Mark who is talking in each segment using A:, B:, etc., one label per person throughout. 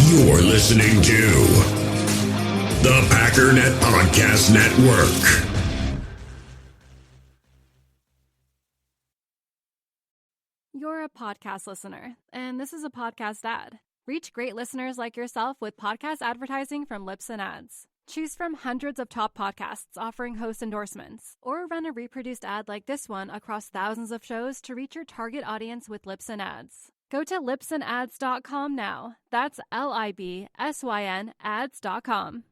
A: You're listening to the Packernet Podcast Network.
B: You're a podcast listener, and this is a podcast ad. Reach great listeners like yourself with podcast advertising from Lips and Ads. Choose from hundreds of top podcasts offering host endorsements, or run a reproduced ad like this one across thousands of shows to reach your target audience with Lips and Ads. Go to lipsandads.com now. That's LIBSYN ads.com.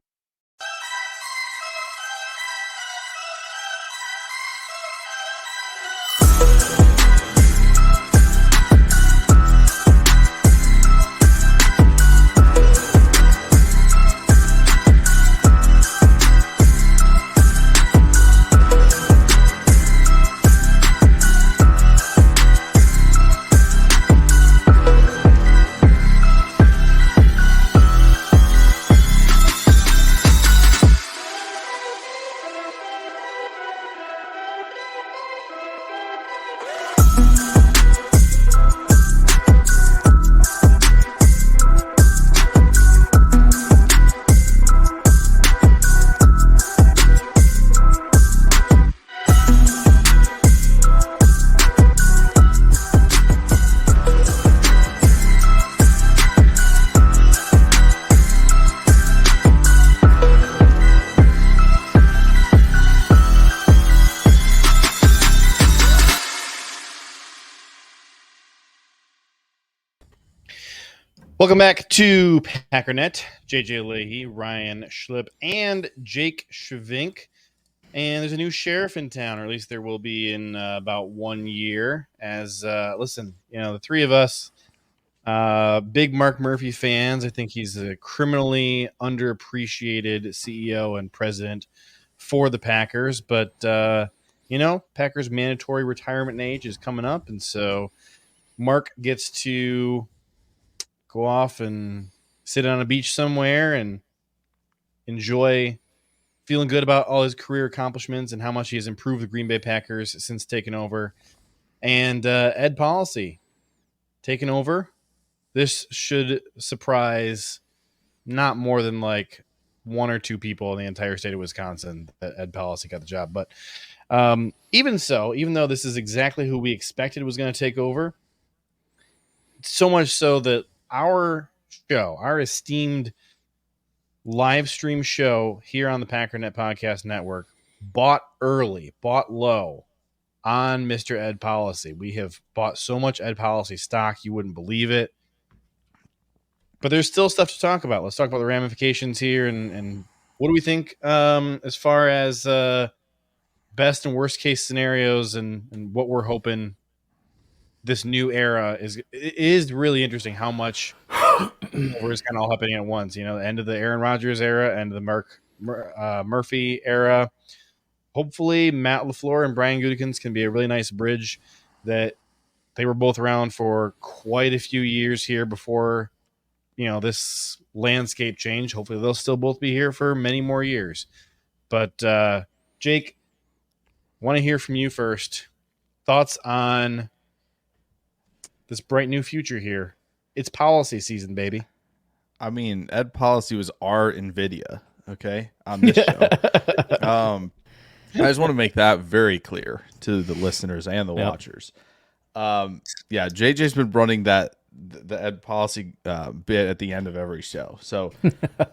C: Welcome back to Packernet. JJ Leahy, Ryan Schlip, and Jake Schvink. And there's a new sheriff in town, or at least there will be in about 1 year. As listen, the three of us, big Mark Murphy fans. I think he's a criminally underappreciated CEO and president for the Packers. But Packers' mandatory retirement age is coming up, and so Mark gets to go off and sit on a beach somewhere and enjoy feeling good about all his career accomplishments and how much he has improved the Green Bay Packers since taking over. And Ed Policy taking over. This should surprise not more than like one or two people in the entire state of Wisconsin that Ed Policy got the job. But even though this is exactly who we expected was going to take over, so much so that our esteemed live stream show here on the Packernet Podcast Network, bought low on Mr. Ed Policy. We have bought so much Ed Policy stock, you wouldn't believe it. But there's still stuff to talk about. Let's talk about the ramifications here and what do we think as far as best and worst case scenarios and what we're hoping this new era is. It is really interesting how much we're just kind of all happening at once. The end of the Aaron Rodgers era and the Mark Murphy era. Hopefully, Matt LaFleur and Brian Gutekunst can be a really nice bridge. That they were both around for quite a few years here before, this landscape change. Hopefully, they'll still both be here for many more years. But Jake, want to hear from you first. Thoughts on this bright new future here? It's policy season, baby.
D: I mean, Ed Policy was our NVIDIA, okay, on this show. I just want to make that very clear to the listeners and the watchers. JJ's been running the Ed Policy bit at the end of every show. So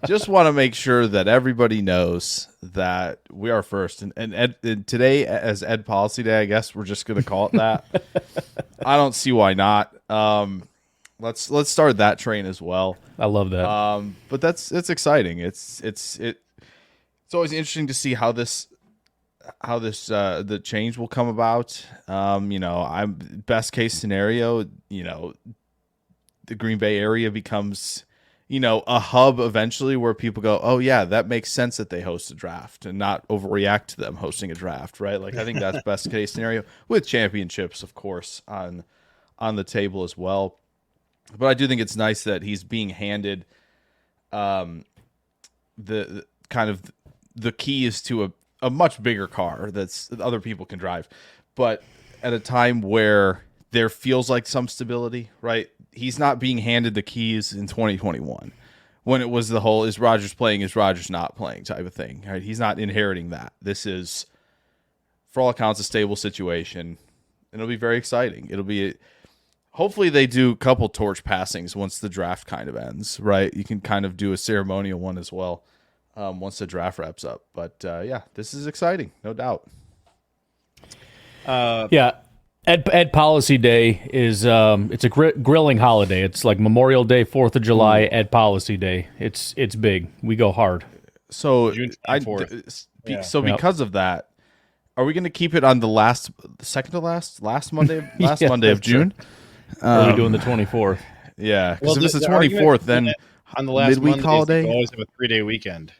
D: just want to make sure that everybody knows that we are first. And today, as Ed Policy Day, I guess we're just going to call it that. I don't see why not. Let's start that train as well.
E: I love that.
D: But it's exciting. It's always interesting to see how the change will come about. I'm best case scenario, the Green Bay area becomes, a hub eventually where people go, oh yeah, that makes sense that they host a draft and not overreact to them hosting a draft, right? Like I think that's best case scenario with championships, of course, on the table as well. But I do think it's nice that he's being handed the kind of the keys to a much bigger car that other people can drive, but at a time where there feels like some stability, right? He's not being handed the keys in 2021. when it was the whole is Rodgers playing, is Rodgers not playing type of thing. Right? He's not inheriting that. This is, for all accounts, a stable situation. It'll be very exciting. Hopefully they do a couple torch passings once the draft kind of ends, right? You can kind of do a ceremonial one as well once the draft wraps up. But yeah, this is exciting, no doubt.
E: Yeah. Ed Policy Day is it's a grilling holiday. It's like Memorial Day, 4th of July, Ed Policy Day. It's big. We go hard.
D: So
C: June 24th.
D: So because of that, are we going to keep it on the second to last Monday Monday of June?
E: We're doing the 24th.
D: Yeah, because if it's the 24th, then
C: on the last
D: midweek
C: Mondays,
D: holiday,
C: you always have a 3-day weekend.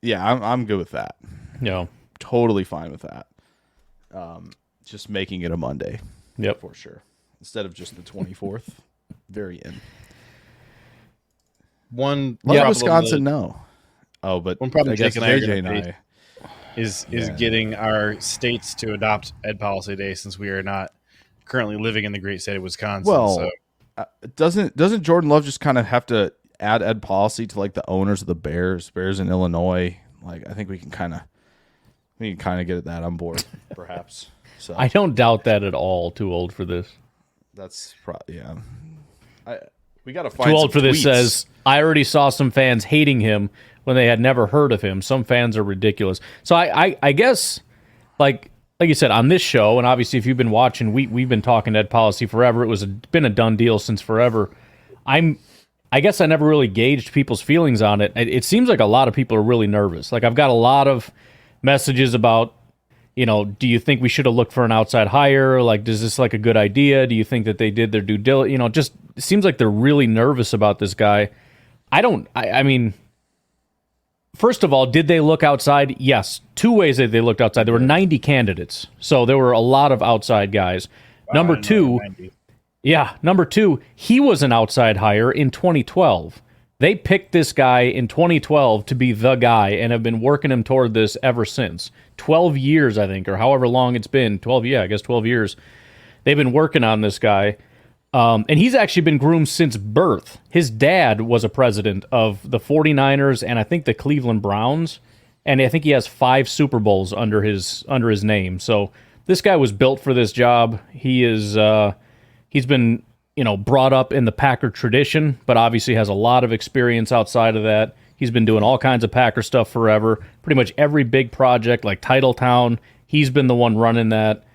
D: Yeah, I'm good with that.
E: Yeah,
D: totally fine with that. Just making it a Monday.
E: Yep,
D: for sure, instead of just the 24th. Very in. Let Wisconsin know. Oh, but
C: one problem
D: I guess
C: Jake and I are
D: JJ
C: gonna
D: and I
C: is getting our states to adopt Ed Policy Day, since we are not currently living in the great state of Wisconsin.
D: Well, doesn't Jordan Love just kind of have to add Ed Policy to like the owners of the Bears in Illinois? Like, I think we can kind of get that on board, perhaps. So
E: I don't doubt that at all. Too old for this.
D: That's probably we got to find
E: too old
D: some
E: for this.
D: tweets.
E: Says I already saw some fans hating him when they had never heard of him. Some fans are ridiculous. So I guess like you said on this show, and obviously if you've been watching, we've been talking Ed Policy forever. It was been a done deal since forever. I guess I never really gauged people's feelings on it. It seems like a lot of people are really nervous. Like I've got a lot of messages about, do you think we should have looked for an outside hire? Like, is this like a good idea? Do you think that they did their due diligence? Just it seems like they're really nervous about this guy. I mean, first of all, did they look outside? Yes. 2 ways that they looked outside. There were 90 candidates. So there were a lot of outside guys. Number two, he was an outside hire in 2012. They picked this guy in 2012 to be the guy and have been working him toward this ever since. 12 years, I think, or however long it's been. 12 years. They've been working on this guy. And he's actually been groomed since birth. His dad was a president of the 49ers and I think the Cleveland Browns. And I think he has 5 Super Bowls under his name. So this guy was built for this job. He's been, brought up in the Packer tradition, but obviously has a lot of experience outside of that. He's been doing all kinds of Packer stuff forever. Pretty much every big project like Titletown, he's been the one running that.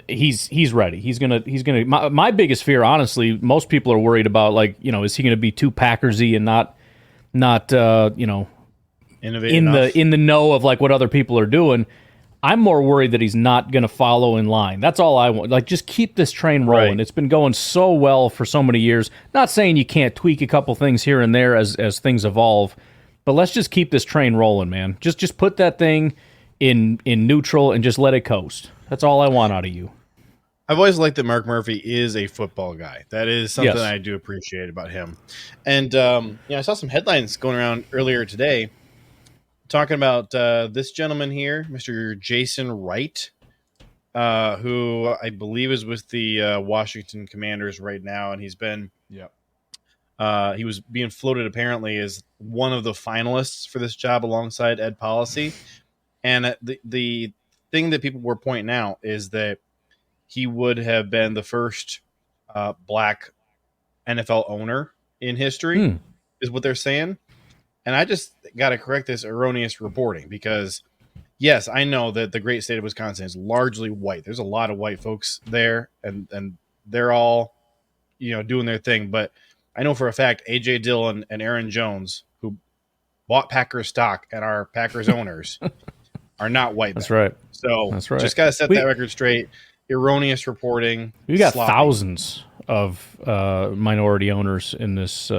E: He's ready. He's gonna. My biggest fear, honestly, most people are worried about, like, is he gonna be too Packersy and not
C: innovative
E: in the know of like what other people are doing. I'm more worried that he's not going to follow in line. That's all I want. Like, just keep this train rolling. Right. It's been going so well for so many years. Not saying you can't tweak a couple things here and there as things evolve, but let's just keep this train rolling, man. Just put that thing in neutral and just let it coast. That's all I want out of you.
C: I've always liked that Mark Murphy is a football guy. That is something I do appreciate about him. And I saw some headlines going around earlier today talking about this gentleman here, Mr. Jason Wright, who I believe is with the Washington Commanders right now, and he's been he was being floated apparently as one of the finalists for this job alongside Ed Policy. And the thing that people were pointing out is that he would have been the first black NFL owner in history, is what they're saying. And I just got to correct this erroneous reporting because, yes, I know that the great state of Wisconsin is largely white. There's a lot of white folks there, and they're all, doing their thing. But I know for a fact A.J. Dillon and Aaron Jones, who bought Packers stock and are Packers owners, are not white.
E: That's right.
C: So
E: that's right.
C: Just got to set that record straight. Erroneous reporting.
E: We got thousands of minority owners in this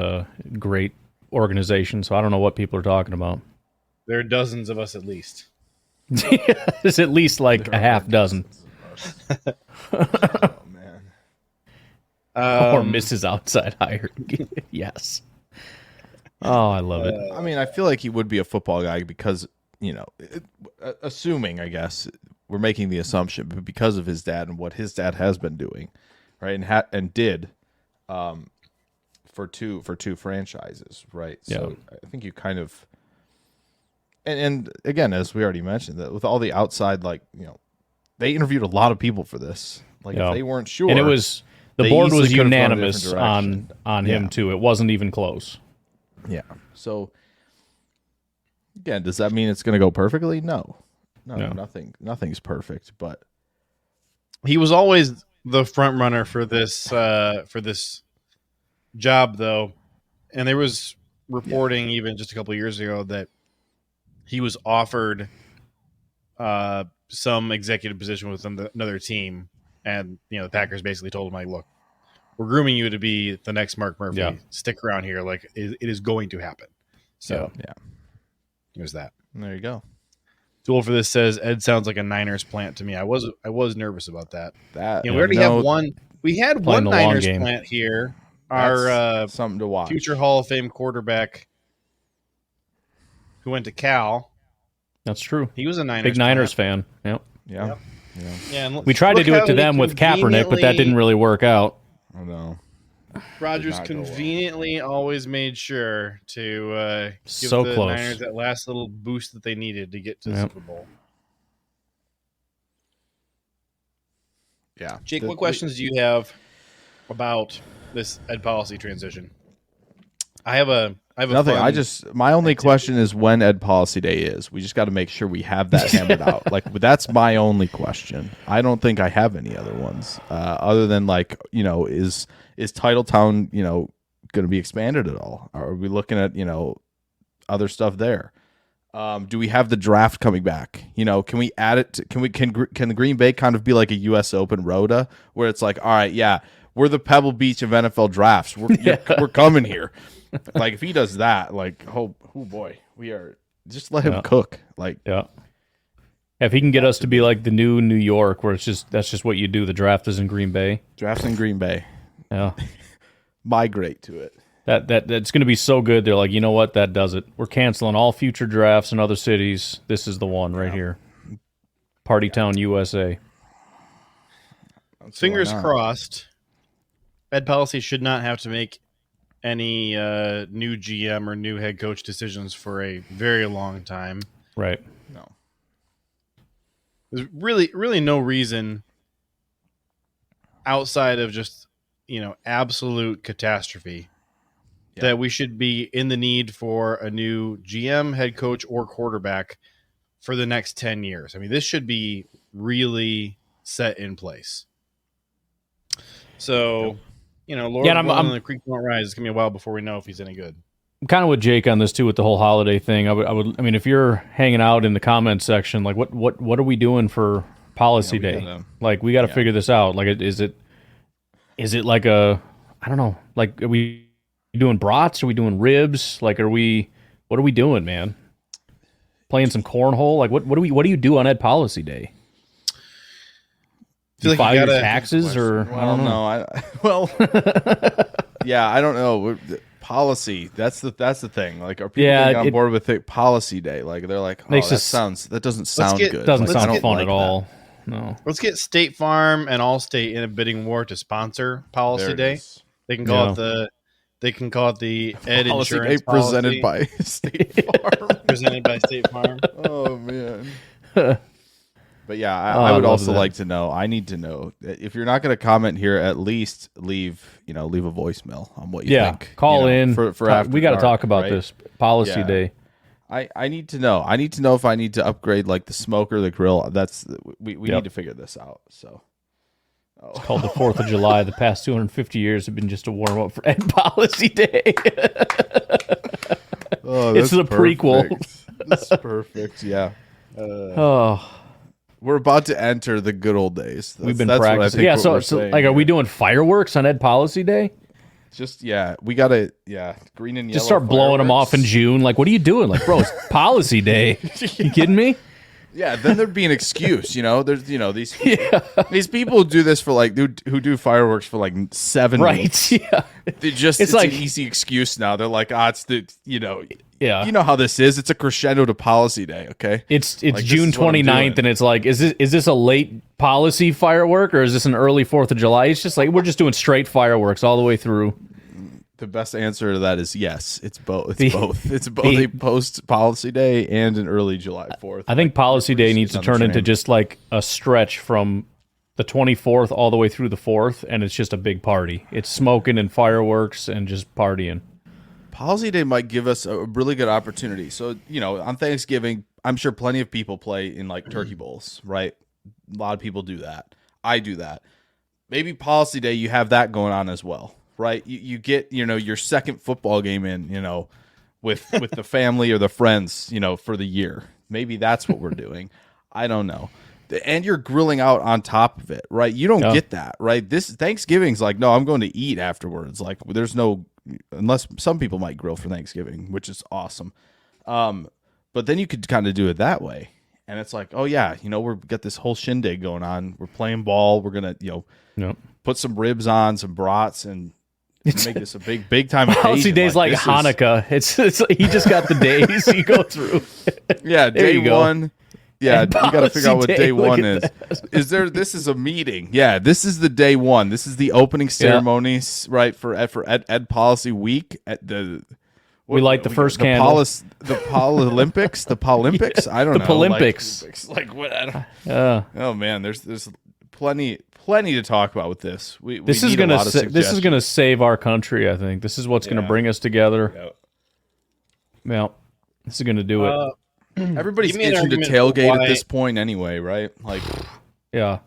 E: great organization, so I don't know what people are talking about.
C: There are dozens of us at least.
E: There's at least like a half dozen.
D: Oh man.
E: Or Mrs. Outside Hire. Yes. Oh, I love it.
D: I mean, I feel like he would be a football guy because, assuming, I guess, we're making the assumption, but because of his dad and what his dad has been doing, right, and did for two franchises, right?
E: Yeah.
D: So I think you kind of, and again, as we already mentioned, that with all the outside, like, you know, they interviewed a lot of people for this. Like, if they weren't sure,
E: and it was the
D: they
E: board was
D: easily could've gone a
E: unanimous
D: different
E: on
D: direction.
E: him too. It wasn't even close.
D: Yeah. So again, does that mean it's going to go perfectly? No, nothing's perfect. But
C: He was always the front runner for this job, though, and there was reporting even just a couple of years ago that he was offered some executive position with another team, and the Packers basically told him, like, look, we're grooming you to be the next Mark Murphy.
E: Yeah.
C: Stick around here, like it is going to happen. So
D: yeah,
C: there's that.
D: there you go.
C: Tool for this says Ed sounds like a Niners plant to me. I was nervous about that.
D: That
C: we already have one. We had one
E: Playing the long
C: Niners
E: game.
C: plant here.
D: that's
C: Our
D: something to watch.
C: future Hall of Fame quarterback who went to Cal.
E: That's true.
C: He was a Niners
E: Big Niners
C: plant.
E: fan. Yep.
D: Yeah.
C: Yep.
D: Yeah.
C: Yeah, and
E: We tried to
C: look
E: do
C: how
E: it to
C: he
E: them with Kaepernick, but that didn't really work out.
D: I know.
C: Rodgers
D: not go well.
C: conveniently always made sure to give
E: So
C: the
E: close.
C: Niners that last little boost that they needed to get to the
E: Yep.
C: Super Bowl.
D: Yeah.
C: Jake, what questions do you have about this ed policy transition? I have a
D: Nothing.
C: fun-
D: My only question is when Ed Policy Day is. We just got to make sure we have that hammered out. Like, that's my only question. I don't think I have any other ones other than, like, is Titletown, going to be expanded at all? Are we looking at, other stuff there? Do we have the draft coming back? Can we add it? Can the Green Bay kind of be like a U.S. Open Rhoda, where it's like, all right, yeah, we're the Pebble Beach of NFL drafts. We're coming here. Like, if he does that, like, oh boy, we are just let him cook. Like,
E: Yeah. If he can get us to be like the new New York, where that's just what you do. The draft is in Green Bay.
D: drafts in Green Bay,
E: Yeah.
D: migrate to it.
E: That's going to be so good. They're like, you know what? That does it. We're canceling all future drafts in other cities. This is the one right here. Party Town, USA.
C: Fingers
D: Why not?
C: crossed. Ed policy should not have to make any new GM or new head coach decisions for a very long time.
E: Right.
D: No.
C: There's really no reason outside of just, absolute catastrophe that we should be in the need for a new GM, head coach, or quarterback for the next 10 years. I mean, this should be really set in place. So, Lord willing, the creek won't rise. It's going to be a while before we know if he's any good.
E: I'm kind of with Jake on this too with the whole holiday thing. I mean, if you're hanging out in the comments section, like what are we doing for policy day? Like, we got to figure this out. Like, is it like I don't know, like, are we doing brats? Are we doing ribs? Like, what are we doing, man? Playing some cornhole? Like, what do you do on Ed Policy Day? Do you file your taxes, or I don't know.
D: Yeah, I don't know. Policy. That's the thing. Like, are people getting on board with it? Policy Day? Like, they're like, that doesn't sound good.
E: Doesn't
D: Like, I
E: sound
D: don't
E: fun
D: like
E: at
D: that.
E: all. No.
C: Let's get State Farm and Allstate in a bidding war to sponsor Policy
D: There it
C: Day.
D: is.
C: They can call it the Ed
D: Policy
C: Insurance
D: Day presented
C: policy.
D: by State Farm.
C: Presented by State Farm.
D: Oh man. But yeah, I would
E: love
D: also
E: that.
D: like to know. I need to know if you're not going to comment here. At least leave a voicemail on what you think.
E: Call in
D: for after
E: we got to
D: dark,
E: talk about
D: right?
E: this Policy
D: Yeah.
E: Day.
D: I need to know. I need to know if I need to upgrade like the smoker, the grill. We need to figure this out. So
E: It's called the 4th of July. The past 250 years have been just a warm up for Ed Policy Day. It's the prequel.
D: That's perfect. Yeah.
E: Oh,
D: We're about to enter the good old days.
E: we've been
D: that's what I
E: practicing.
D: think
E: Yeah,
D: what
E: so
D: we're saying
E: like, are we
D: here.
E: doing fireworks on Ed Policy Day?
D: Just we gotta green and yellow.
E: Just start blowing them off in
D: fireworks.
E: June. Like, what are you doing? Like, bro, it's Policy Day. You kidding me?
D: Yeah, then there'd be an excuse. There's these people who do this for like who do fireworks for like 7
E: Right?
D: weeks.
E: Yeah.
D: It's
E: like-
D: an easy excuse now. They're like, it's the
E: Yeah.
D: you know how this is. It's a crescendo to Policy Day. Okay,
E: It's
D: Like, this
E: June
D: is what I'm
E: 29th,
D: doing.
E: and it's like, is this a late policy firework, or is this an early 4th of July? It's just like, we're just doing straight fireworks all the way through.
D: The best answer to that is yes. It's both.
E: The-
D: It's both. It's both a post policy day and an early July 4th.
E: I think policy day needs to turn into just like a stretch from the 24th all the way through the 4th, and it's just a big party. It's smoking and fireworks and just partying.
D: Policy day might give us a really good opportunity. So, on Thanksgiving, I'm sure plenty of people play in like turkey bowls, right? A lot of people do that. I do that. Maybe policy day, you have that going on as well, right? You get, your second football game in, with the family or the friends, for the year. Maybe that's what we're doing. I don't know. And you're grilling out on top of it, right? You don't get that, right? This Thanksgiving's like, no, I'm going to eat afterwards. Like, there's no, unless some people might grill for Thanksgiving, which is awesome. But then you could kind of do it that way. And it's like, oh yeah, we've got this whole shindig going on. We're playing ball. We're going to, put some ribs on, some brats, and make this a big time
E: Policy
D: occasion.
E: day's like Hanukkah. It's he just got the days you go through.
D: Yeah, day one. Yeah, you got to figure out what day one is. This is a meeting. Yeah, this is the day one. This is the opening ceremonies, right, for Ed Policy Week at the
E: we light the first candle.
D: The Olympics, the Olympics. I don't know.
E: The Olympics.
D: Like what? I don't, oh man, there's plenty to talk about with this.
E: This is gonna save our country. I think this is what's gonna bring us together. Yeah, this is gonna do it.
D: Everybody's itching to tailgate at this point anyway, right? Like,
E: yeah.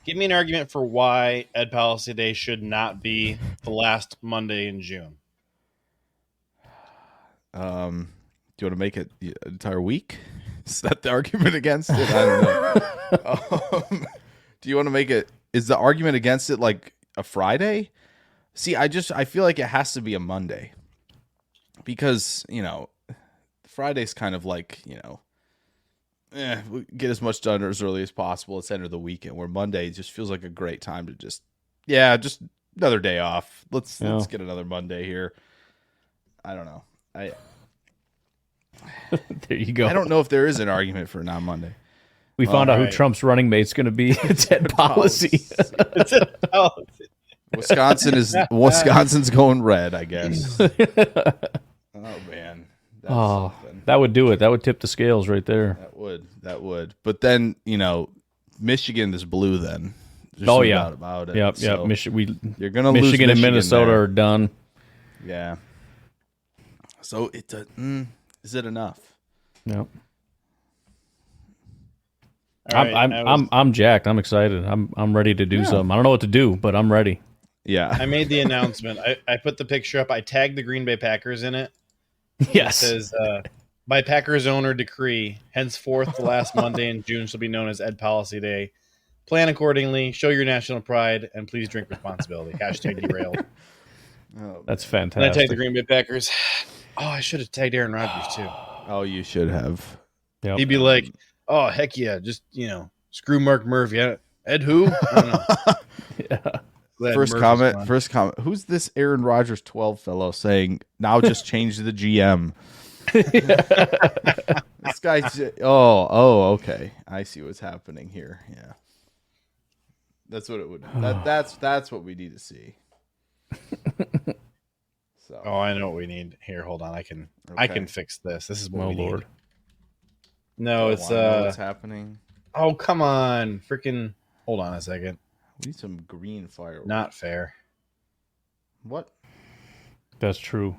C: Give me an argument for why Ed Policy Day should not be the last Monday in June.
D: Do you want to make it the entire week? Is that the argument against it? I don't know. Do you want to make it? Is the argument against it like a Friday? See, I feel like it has to be a Monday because Friday's kind of like, we get as much done as early as possible. Let's enter the weekend. Where Monday just feels like a great time to just another day off. Let's get another Monday here. I don't know.
E: There you go.
D: I don't know if there is an argument for non-Monday.
E: We found out who Trump's running mate's going to be. It's Ed Policy.
D: Wisconsin's going red, I guess. Oh man.
E: That would do it. That would tip the scales right there.
D: That would. But then, Michigan is blue then.
E: There's no
D: doubt about it.
E: Yep,
D: so
E: you're going to lose Michigan and Minnesota are done.
D: Yeah. So is it enough?
E: No.
C: Right,
E: I'm jacked. I'm excited. I'm ready to do something. I don't know what to do, but I'm ready.
D: Yeah.
C: I made the announcement. I put the picture up. I tagged the Green Bay Packers in it.
E: Yes.
C: It says, by Packers owner decree, henceforth the last Monday in June shall be known as Ed Policy Day. Plan accordingly, show your national pride, and please drink responsibility. Hashtag derailed.
E: That's
C: And
E: fantastic.
C: I tagged the Green Bay Packers. Oh, I should have tagged Aaron Rodgers too.
D: Oh, you should have.
E: Yep.
C: He'd be like, oh, heck yeah, just, screw Mark Murphy. Ed who? I don't know.
E: Yeah.
C: Glad
D: First
C: Murphy's
D: comment. Who's this Aaron Rodgers 12 fellow saying, now just change the GM? This guy's, okay. I see what's happening here. Yeah. That's what it would, that's what we need to see. So.
C: Oh, I know what we need. Here, hold on. I can fix this. This is what we
E: Lord.
C: need. No, it's
D: what's happening.
C: Oh, come on. Freaking hold on a second.
D: We need some green fireworks.
C: Not fair.
D: What?
E: That's true.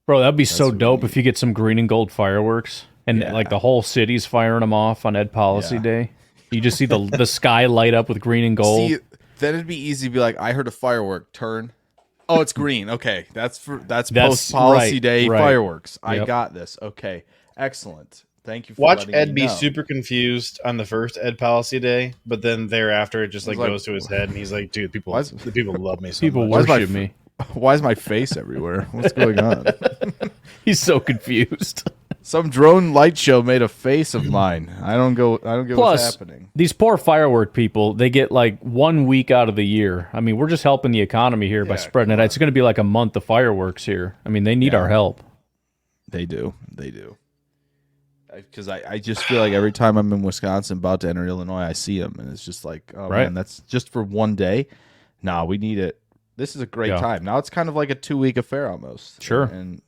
E: Bro, that'd be so
D: what we
E: dope
D: need.
E: if you get some green and gold fireworks and like the whole city's firing them off on Ed Policy Day. You just see the sky light up with green and gold.
D: See, then it'd be easy to be like, I heard a firework turn. Oh, it's green. Okay. That's post policy day fireworks. I got this. Okay. Excellent. Thank you for
C: Watch
D: letting
C: Ed
D: me
C: be
D: know.
C: super confused on the first Ed Policy Day, but then thereafter it just goes to his head and he's like, dude, people love me so
E: People
C: much.
E: worship me.
D: Why is my face everywhere? What's going on?
E: He's so confused.
D: Some drone light show made a face of mine. I don't get
E: Plus,
D: what's happening.
E: these poor firework people, they get like 1 week out of the year. I mean, we're just helping the economy here by spreading it. It's going to be like a month of fireworks here. I mean, they need our help.
D: They do. Because I just feel like every time I'm in Wisconsin about to enter Illinois, I see them, and it's just like, oh man, that's just for one day. Nah, we need it. this is a great
E: Yeah.
D: time. Now it's kind of like a 2-week affair almost.
E: Sure.
D: And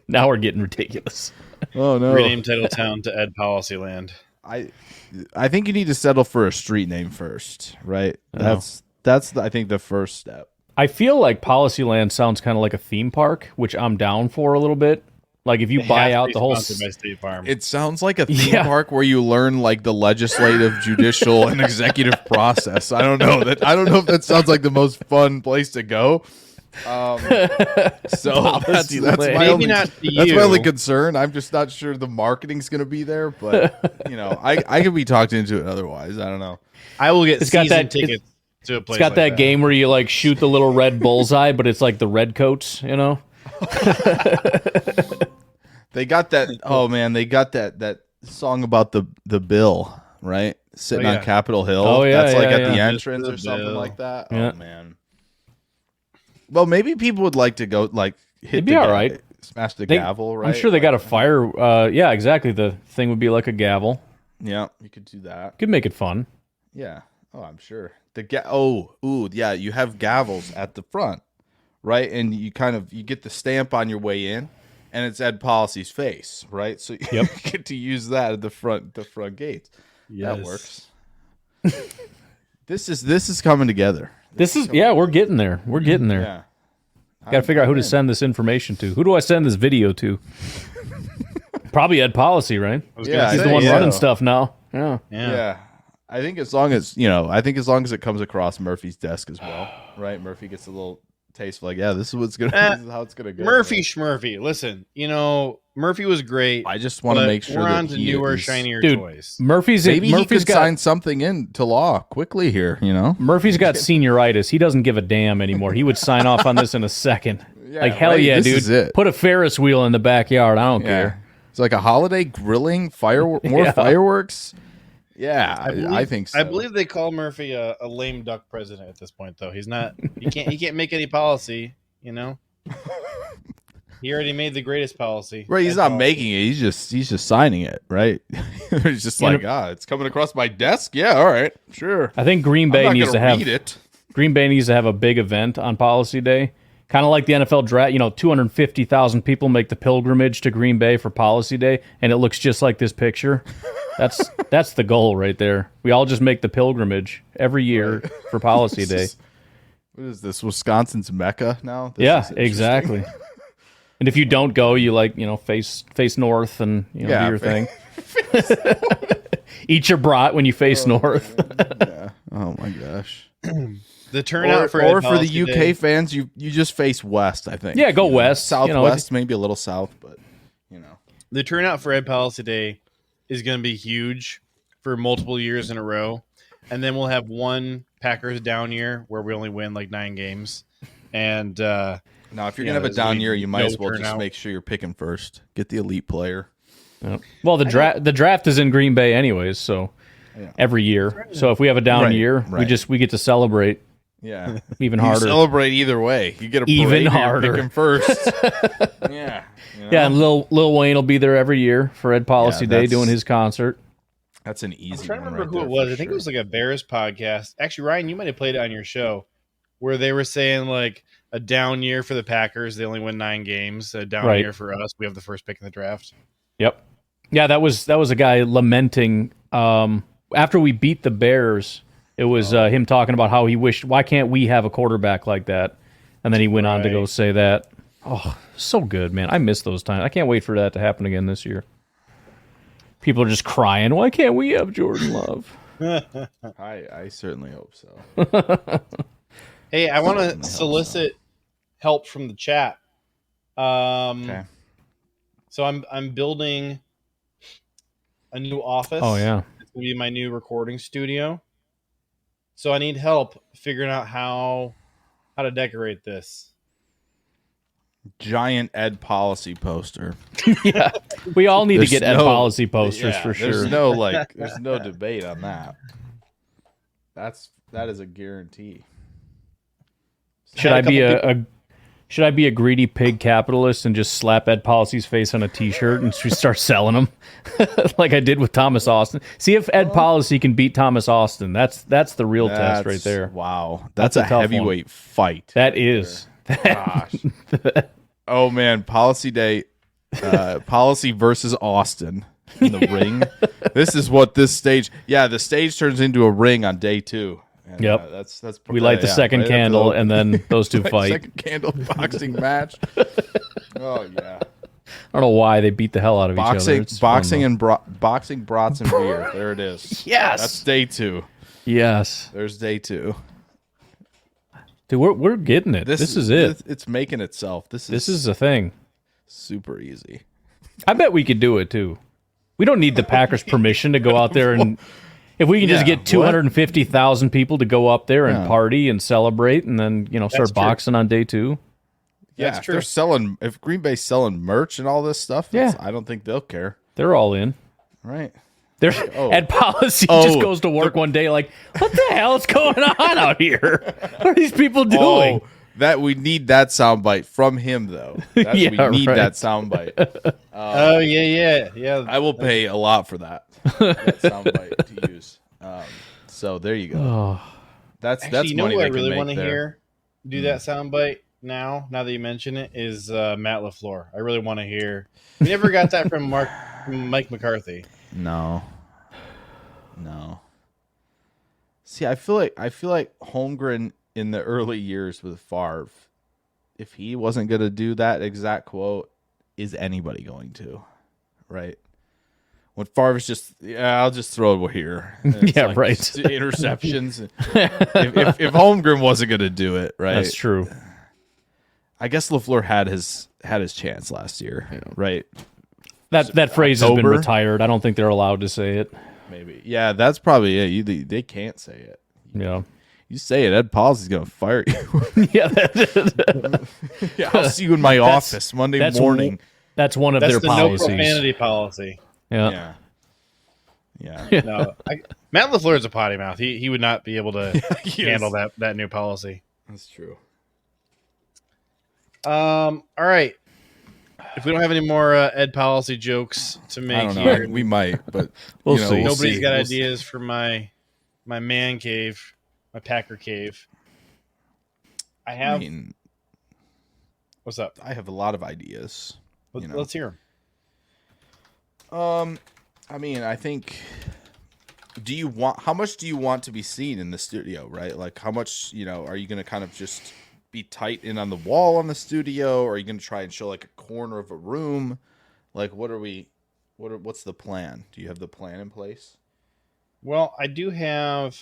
E: Now we're getting ridiculous.
D: oh no,
C: Rename Titletown to Ed Policy Land.
D: I think you need to settle for a street name first, right? That's I think the first step.
E: I feel like Policyland sounds kind of like a theme park, which I'm down for a little bit. Like if you
C: It
E: buy
C: has to
E: out
C: be
E: the whole
C: sponsored by State Farm.
D: It sounds like a theme
E: Yeah.
D: park where you learn like the legislative, judicial, and executive process. I don't know if that sounds like the most fun place to go. So that's
E: Policyland.
D: my
C: Maybe
D: only,
C: not to
D: that's
C: you.
D: my only concern. I'm just not sure the marketing's going to be there, but I could be talked into it otherwise. I don't know.
C: I will get
E: It's got
C: season
E: that-
C: tickets to a place.
E: It's got
C: like
E: that game where you like shoot the little red bullseye, but it's like the red coats, you know?
D: They got that. Oh man, they got that song about the bill, right? Sitting
C: yeah.
D: on Capitol Hill.
E: Oh, yeah,
D: that's like
E: yeah,
D: at the
E: yeah.
D: entrance
C: The
D: or something
C: bill.
D: like that.
E: Yeah.
D: Oh man. Well, maybe people would like to go like hit.
E: It'd be
D: the
E: all
D: ga-
E: right.
D: Smash the
E: They-
D: gavel, right?
E: I'm sure they got a fire. Yeah, exactly. The thing would be like a gavel.
D: Yeah, you could do that.
E: Could make it fun.
D: Yeah. Oh, I'm sure. Yeah. You have gavels at the front, right? And you get the stamp on your way in, and it's Ed Policy's face, right? So you get to use that at the front gates.
C: Yes.
D: That works. This is coming together.
E: We're getting there. We're getting there.
D: Yeah.
E: Got to figure out who to send this information to. Who do I send this video to? Probably Ed Policy, right?
C: I was
D: Yeah,
C: gonna
E: He's
C: say,
E: the one
C: yeah.
E: running stuff now. Yeah.
D: Yeah. I think as long as it comes across Murphy's desk as well, right? Murphy gets a little taste like, yeah, this is how it's gonna go.
C: Murphy
D: right?
C: Schmurphy. Listen, Murphy was great.
D: I just want to
C: but
D: make sure
C: we're
D: that
C: on to
D: he
C: newer,
D: is-
C: shinier
E: Dude,
C: toys.
E: Murphy's
D: Maybe he
E: Murphy's
D: could
E: got
D: sign something into law quickly here,
E: Murphy's got senioritis. He doesn't give a damn anymore. He would sign off on this in a second. Like hell
D: right,
E: yeah,
D: this
E: dude.
D: is it.
E: Put a Ferris wheel in the backyard. I don't
D: Yeah.
E: care.
D: It's like a holiday grilling, more
E: Yeah.
D: fireworks. Yeah, I think so.
C: I believe they call Murphy a lame duck president at this point, though. He's not. He can't make any policy. He already made the greatest policy.
D: Right, he's
C: Ed
D: not
C: policy.
D: making it. He's just signing it, right? He's just like, it's coming across my desk. Yeah, all right, sure.
E: I think Green
D: I'm
E: Bay
D: not
E: needs to
D: gonna
E: have
D: read it.
E: Green Bay needs to have a big event on Policy Day. Kind of like the NFL draft, 250,000 people make the pilgrimage to Green Bay for Policy Day, and it looks just like this picture. That's the goal right there. We all just make the pilgrimage every year for Policy Day.
D: What is this? Wisconsin's Mecca now? This
E: Yeah,
D: is interesting.
E: exactly. And if you don't go, you face north and do
D: Yeah,
E: your thing. Eat your brat when you face north.
D: Oh my gosh.
C: The turnout for
D: or
C: Ed
D: for the
C: Policy
D: UK
C: Day-
D: fans, you just face west. I think.
E: Yeah, go west.
D: Southwest, maybe a little south, but
C: the turnout for Ed Policy Day is going to be huge for multiple years in a row, and then we'll have one Packers down year where we only win like 9 games, and
D: now if you're
C: Yeah,
D: gonna have a
C: there's
D: down
C: gonna be
D: year, you might
C: no
D: as well just
C: turnout.
D: make sure you're picking first. Get the elite player.
E: Well, the draft is in Green Bay anyways, so every year. So if we have a down
D: Right,
E: year,
D: right.
E: we get to celebrate
D: Yeah,
E: even
D: you
E: harder.
D: celebrate either way. You get a
E: Even
D: parade, you're
E: harder.
D: picking first. Yeah,
E: Yeah, and Lil Wayne will be there every year for Ed Policy
D: Yeah,
E: Day
D: that's-
E: doing his concert.
D: That's an easy.
C: I'm trying to
D: one
C: remember
D: right
C: who
D: there
C: it was.
D: for
C: I think
D: sure.
C: it was like a Bears podcast. Actually, Ryan, you might have played it on your show where they were saying like a down year for the Packers. They only win 9 games. A down
E: Right.
C: year for us. We have the first pick in the draft.
E: Yep. Yeah, that was a guy lamenting after we beat the Bears. It was him talking about how he wished, why can't we have a quarterback like that? And then he went on to go
C: Right.
E: say that. Oh, so good, man. I miss those times. I can't wait for that to happen again this year. People are just crying, why can't we have Jordan Love?
D: I certainly hope so.
C: Hey, I want
D: Certainly
C: to
D: helps
C: solicit help from the chat.
D: Okay.
C: So I'm building a new office.
E: Oh, yeah.
C: It's gonna be my new recording studio. So I need help figuring out how to decorate this.
D: Giant Ed Policy poster.
E: Yeah. We all need
D: There's
E: to get Ed
D: no-
E: Policy posters
D: Yeah,
E: for sure.
D: There's no debate on that. That is a guarantee.
E: Should
C: Had a
E: I be
C: couple
E: Should I be a greedy pig capitalist and just slap Ed Policy's face on a T-shirt and start selling them, like I did with Thomas Austin? See if Ed Policy can beat Thomas Austin. That's the real test right there.
D: Wow, that's a
E: a tough
D: heavyweight fight.
E: That is.
D: Gosh. Oh man, Policy Day, Policy versus Austin in the ring. This is what this stage. Yeah, the stage turns into a ring on day 2. And,
E: Yep.
D: That's
E: We light the second
D: right
E: candle, and then those two fight.
D: Second candle boxing match. Oh yeah.
E: I don't know why they beat the hell out of each other. It's fun,
D: Boxing, brats, and beer. There it is.
E: Yes.
D: That's day 2.
E: yes,
D: There's day 2.
E: dude, we're getting it. This is it.
D: It's making itself. This
E: This is a thing.
D: super easy.
E: I bet we could do it too. We don't need the Packers' permission to go out there and if we can just
D: Yeah,
E: get 250,000 people to go up there and
D: Yeah.
E: party and celebrate, and then start
C: true.
E: boxing on day 2.
D: Yeah,
C: That's
D: if
C: true.
D: they're selling. If Green Bay's selling merch and all this stuff,
E: Yeah.
D: I don't think they'll care.
E: They're all in.
D: Right?
E: There's Ed Policy just goes to work one day like, what the hell is going on out here? What are these people doing?
D: Oh, that we need that soundbite from him though. That,
E: Yeah,
D: we need
E: right.
D: that soundbite.
C: Oh yeah.
D: I will pay a lot for that soundbite to use. So there you go.
E: Oh,
D: That's
C: Actually, you know
D: money
C: who I
D: they can
C: really
D: make
C: want to
D: there.
C: hear do that soundbite now? Now that you mention it, is Matt LaFleur. I really want to hear. We never got that from Mike McCarthy.
D: No. See, I feel like Holmgren in the early years with Favre, if he wasn't going to do that exact quote, is anybody going to? Right? When Favre's just, I'll just throw it here. And it's
E: Yeah, right.
D: just interceptions. if Holmgren wasn't going to do it, right?
E: that's true.
D: I guess LaFleur had his chance last year, right?
E: That phrase has been
D: October?
E: retired. I don't think they're allowed to say it.
D: Maybe. Yeah, that's probably it. They can't say it.
E: Yeah.
D: You say it, Ed Policy's going to fire you.
E: Yeah.
D: Yeah, I'll see you in my office Monday
E: that's
D: morning.
E: That's one of
C: That's
E: their
C: the
E: policies.
C: no profanity policy.
E: Yeah.
D: Yeah.
C: No, Matt LaFleur is a potty mouth. He would not be able to handle that new policy.
D: That's true.
C: All right. If we don't have any more Ed Policy jokes to make
D: I don't know.
C: here,
D: We might, but
E: We'll
D: you know,
E: see.
C: nobody's
D: see.
C: got
D: We'll see.
C: ideas for my man cave, my Packer cave. I
D: I
C: have.
D: mean,
C: What's up?
D: I have a lot of ideas.
C: Let's hear them.
D: I mean, I think. How much do you want to be seen in the studio? Right, like how much are you going to kind of just be tight in on the wall on the studio, or are you going to try and show like a corner of a room? Like, what's the plan? Do you have the plan in place?
C: Well, I do have,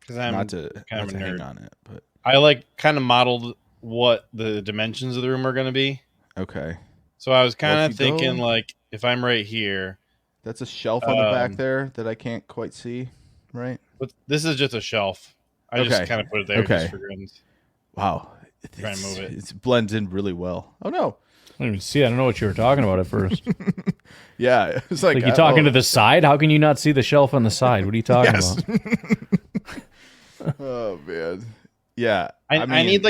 C: because I'm
D: Not to
C: kind of a
D: hang
C: nerd.
D: on it, but
C: I kind of modeled what the dimensions of the room are going to be.
D: okay.
C: So I was kind
D: Well,
C: of
D: if you
C: thinking
D: go-
C: like if I'm right here,
D: That's a shelf on the back there that I can't quite see, right?
C: but this is just a shelf. I
D: Okay.
C: just kind of put it there
D: Okay.
C: just for grins.
D: Wow.
C: Try and move it.
D: It blends in really well. Oh, no.
E: I didn't even see. I don't know what you were talking about at first.
D: Yeah. It's like,
E: Like you talking to the side? How can you not see the shelf on the side? What are you talking
D: Yes.
E: about?
D: Oh, man. Yeah.
C: I
D: mean,
C: need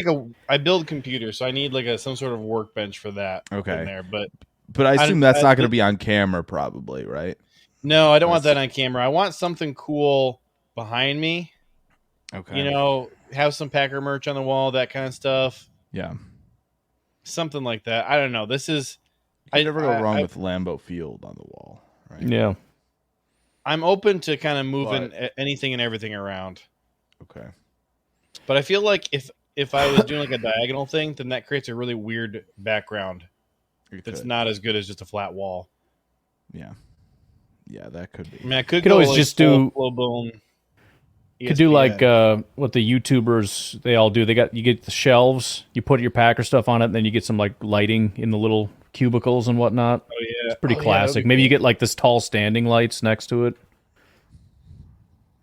C: I build computers, so I need some sort of workbench for that.
D: Okay.
C: In there, but
D: but I assume that's
C: I-
D: not going to be on camera, probably, right?
C: no, I don't want that on camera. I want something cool behind me.
D: Okay.
C: Have some Packer merch on the wall, that kind of stuff.
D: Yeah.
C: Something like that. I don't know. This is.
D: You never go wrong with Lambeau Field on the wall, right?
E: Yeah.
C: I'm open to kind of moving anything and everything around,
D: Okay.
C: but I feel like if I was doing like a diagonal thing, then that creates a really weird background.
D: You
C: That's
D: could.
C: not as good as just a flat wall.
D: Yeah. Yeah, that could be.
C: I mean, I could
E: Could
C: go
E: always
C: like
E: just
C: full
E: do-
C: blown.
E: Could do like what the YouTubers they all do. You get the shelves, you put your Packer stuff on it, and then you get some like lighting in the little cubicles and whatnot.
C: Oh yeah,
E: It's pretty classic. Maybe you get like this tall standing lights next to it.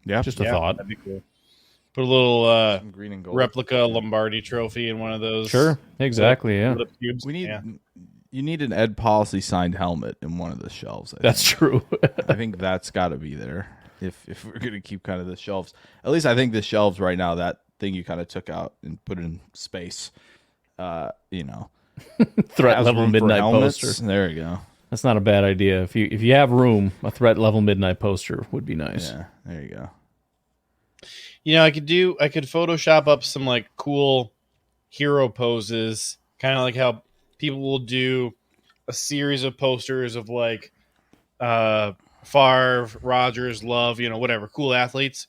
D: Yeah.
E: Just a thought.
C: That'd be cool. Put a little
D: Some green and gold.
C: replica Lombardi trophy in one of those.
E: Sure. Exactly. Yeah.
C: little cubes.
D: We need.
C: Yeah.
D: You need an Ed Policy signed helmet in one of the shelves. I
E: That's
D: think.
E: true.
D: I think that's got to be there if we're gonna keep kind of the shelves. At least I think the shelves right now thing you kind of took out and put in space. You know,
E: Threat
D: has
E: level
D: room for
E: midnight
D: helmets.
E: poster.
D: There you go.
E: That's not a bad idea. If you have room, a threat level midnight poster would be nice.
D: Yeah, there you go.
C: I could Photoshop up some like cool hero poses, kind of like how people will do a series of posters of like Favre, Rodgers, Love, whatever, cool athletes.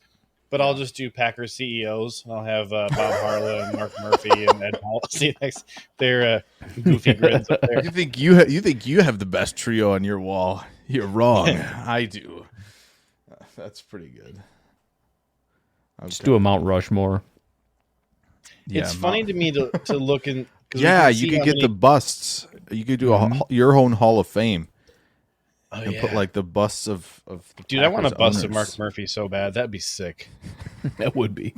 C: But I'll just do Packers CEOs. I'll have Bob Harlow and Mark Murphy and Ed Policy next. They're goofy grids up there.
D: You think you have the best trio on your wall? You're wrong. I do. That's pretty good.
E: Just do a Mount Rushmore.
C: It's funny to me to look in.
D: Yeah, you could get the busts. You could do your own Hall of Fame. And put like the busts of the
C: dude. I want a
D: Packers
C: bust of
D: owners.
C: Mark Murphy so bad. That'd be sick.
E: That would be.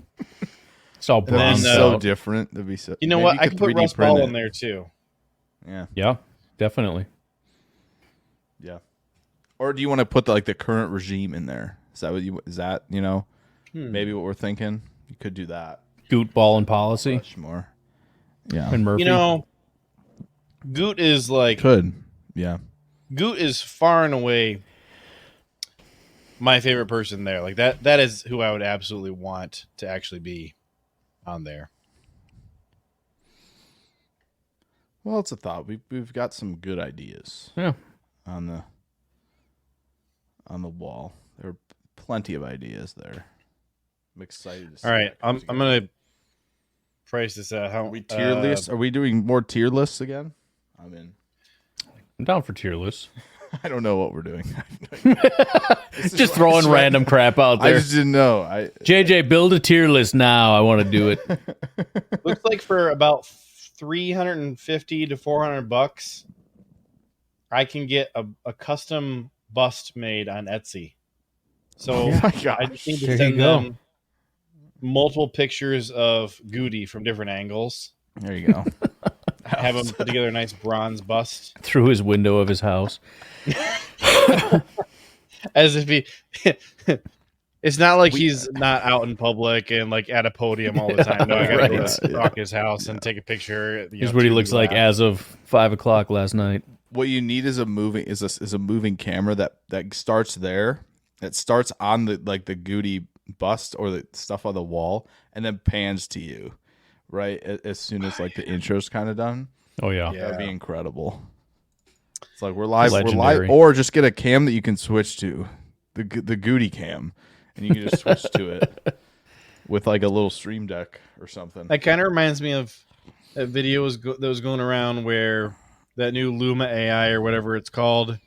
E: It's all
D: That'd be
E: bronze.
D: so different. That'd be so.
C: You know
D: maybe
C: what? I
D: could
C: could put
D: 3D
C: Russ
D: print
C: Ball
D: it.
C: in there too.
D: Yeah,
E: Yeah, definitely.
D: yeah. Or do you want to put the current regime in there? Is that what you? Is that maybe what we're thinking? You could do that.
E: Goot Ball and Policy
D: Rushmore. Yeah,
E: and Murphy.
C: Goot is like
D: yeah.
C: Goot is far and away my favorite person there. Like that is who I would absolutely want to actually be on there.
D: Well, it's a thought. We've got some good ideas.
E: Yeah.
D: On the wall, there are plenty of ideas there. I'm excited to see.
C: All right,
D: what
C: I'm
D: comes
C: gonna price this out. How
D: Are we tier lists? Are we doing more tier lists again? I'm in.
E: I'm down for tier lists.
D: I don't know what we're doing.
E: Just throwing random crap out
D: I
E: there.
D: just didn't know.
E: JJ, build a tier list now. I want to do it.
C: Looks like for about $350 to $400, I can get a custom bust made on Etsy. So
D: Oh my
C: I
D: gosh.
C: just need to
E: There you
C: send
E: go.
C: them multiple pictures of Goody from different angles.
D: There you go.
C: Have him put together a nice bronze bust,
E: Through his window of his house.
C: as if he. It's not like he's not out in public and like at a podium all the time. No, I gotta go
E: Right.
C: to stalk his house and take a picture.
E: Here's what he looks like as of 5 o'clock last night.
D: What you need is a moving camera that starts there. It starts on the Goody bust or the stuff on the wall, and then pans to you, right as soon as the intro's kind of done.
E: Oh, yeah.
C: Yeah.
D: That'd be incredible. It's like we're live,
E: Legendary.
D: or just get a cam that you can switch to, the Goody cam, and you can just switch to it with a little stream deck or something.
C: That kind of reminds me of that video that was going around where that new Luma AI or whatever it's called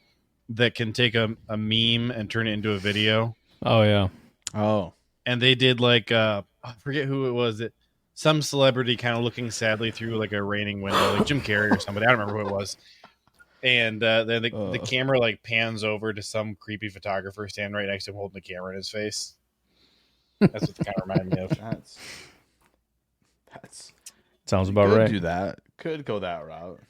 C: that can take a meme and turn it into a video.
E: Oh, yeah.
D: Oh,
C: And they did I forget who it was. Some celebrity kind of looking sadly through a raining window, like Jim Carrey or somebody. I don't remember who it was. And then the camera pans over to some creepy photographer standing right next to him holding the camera in his face. That's what it kind of reminded me of.
D: that's
E: Sounds about
D: could
E: right.
D: do that. Could go that route.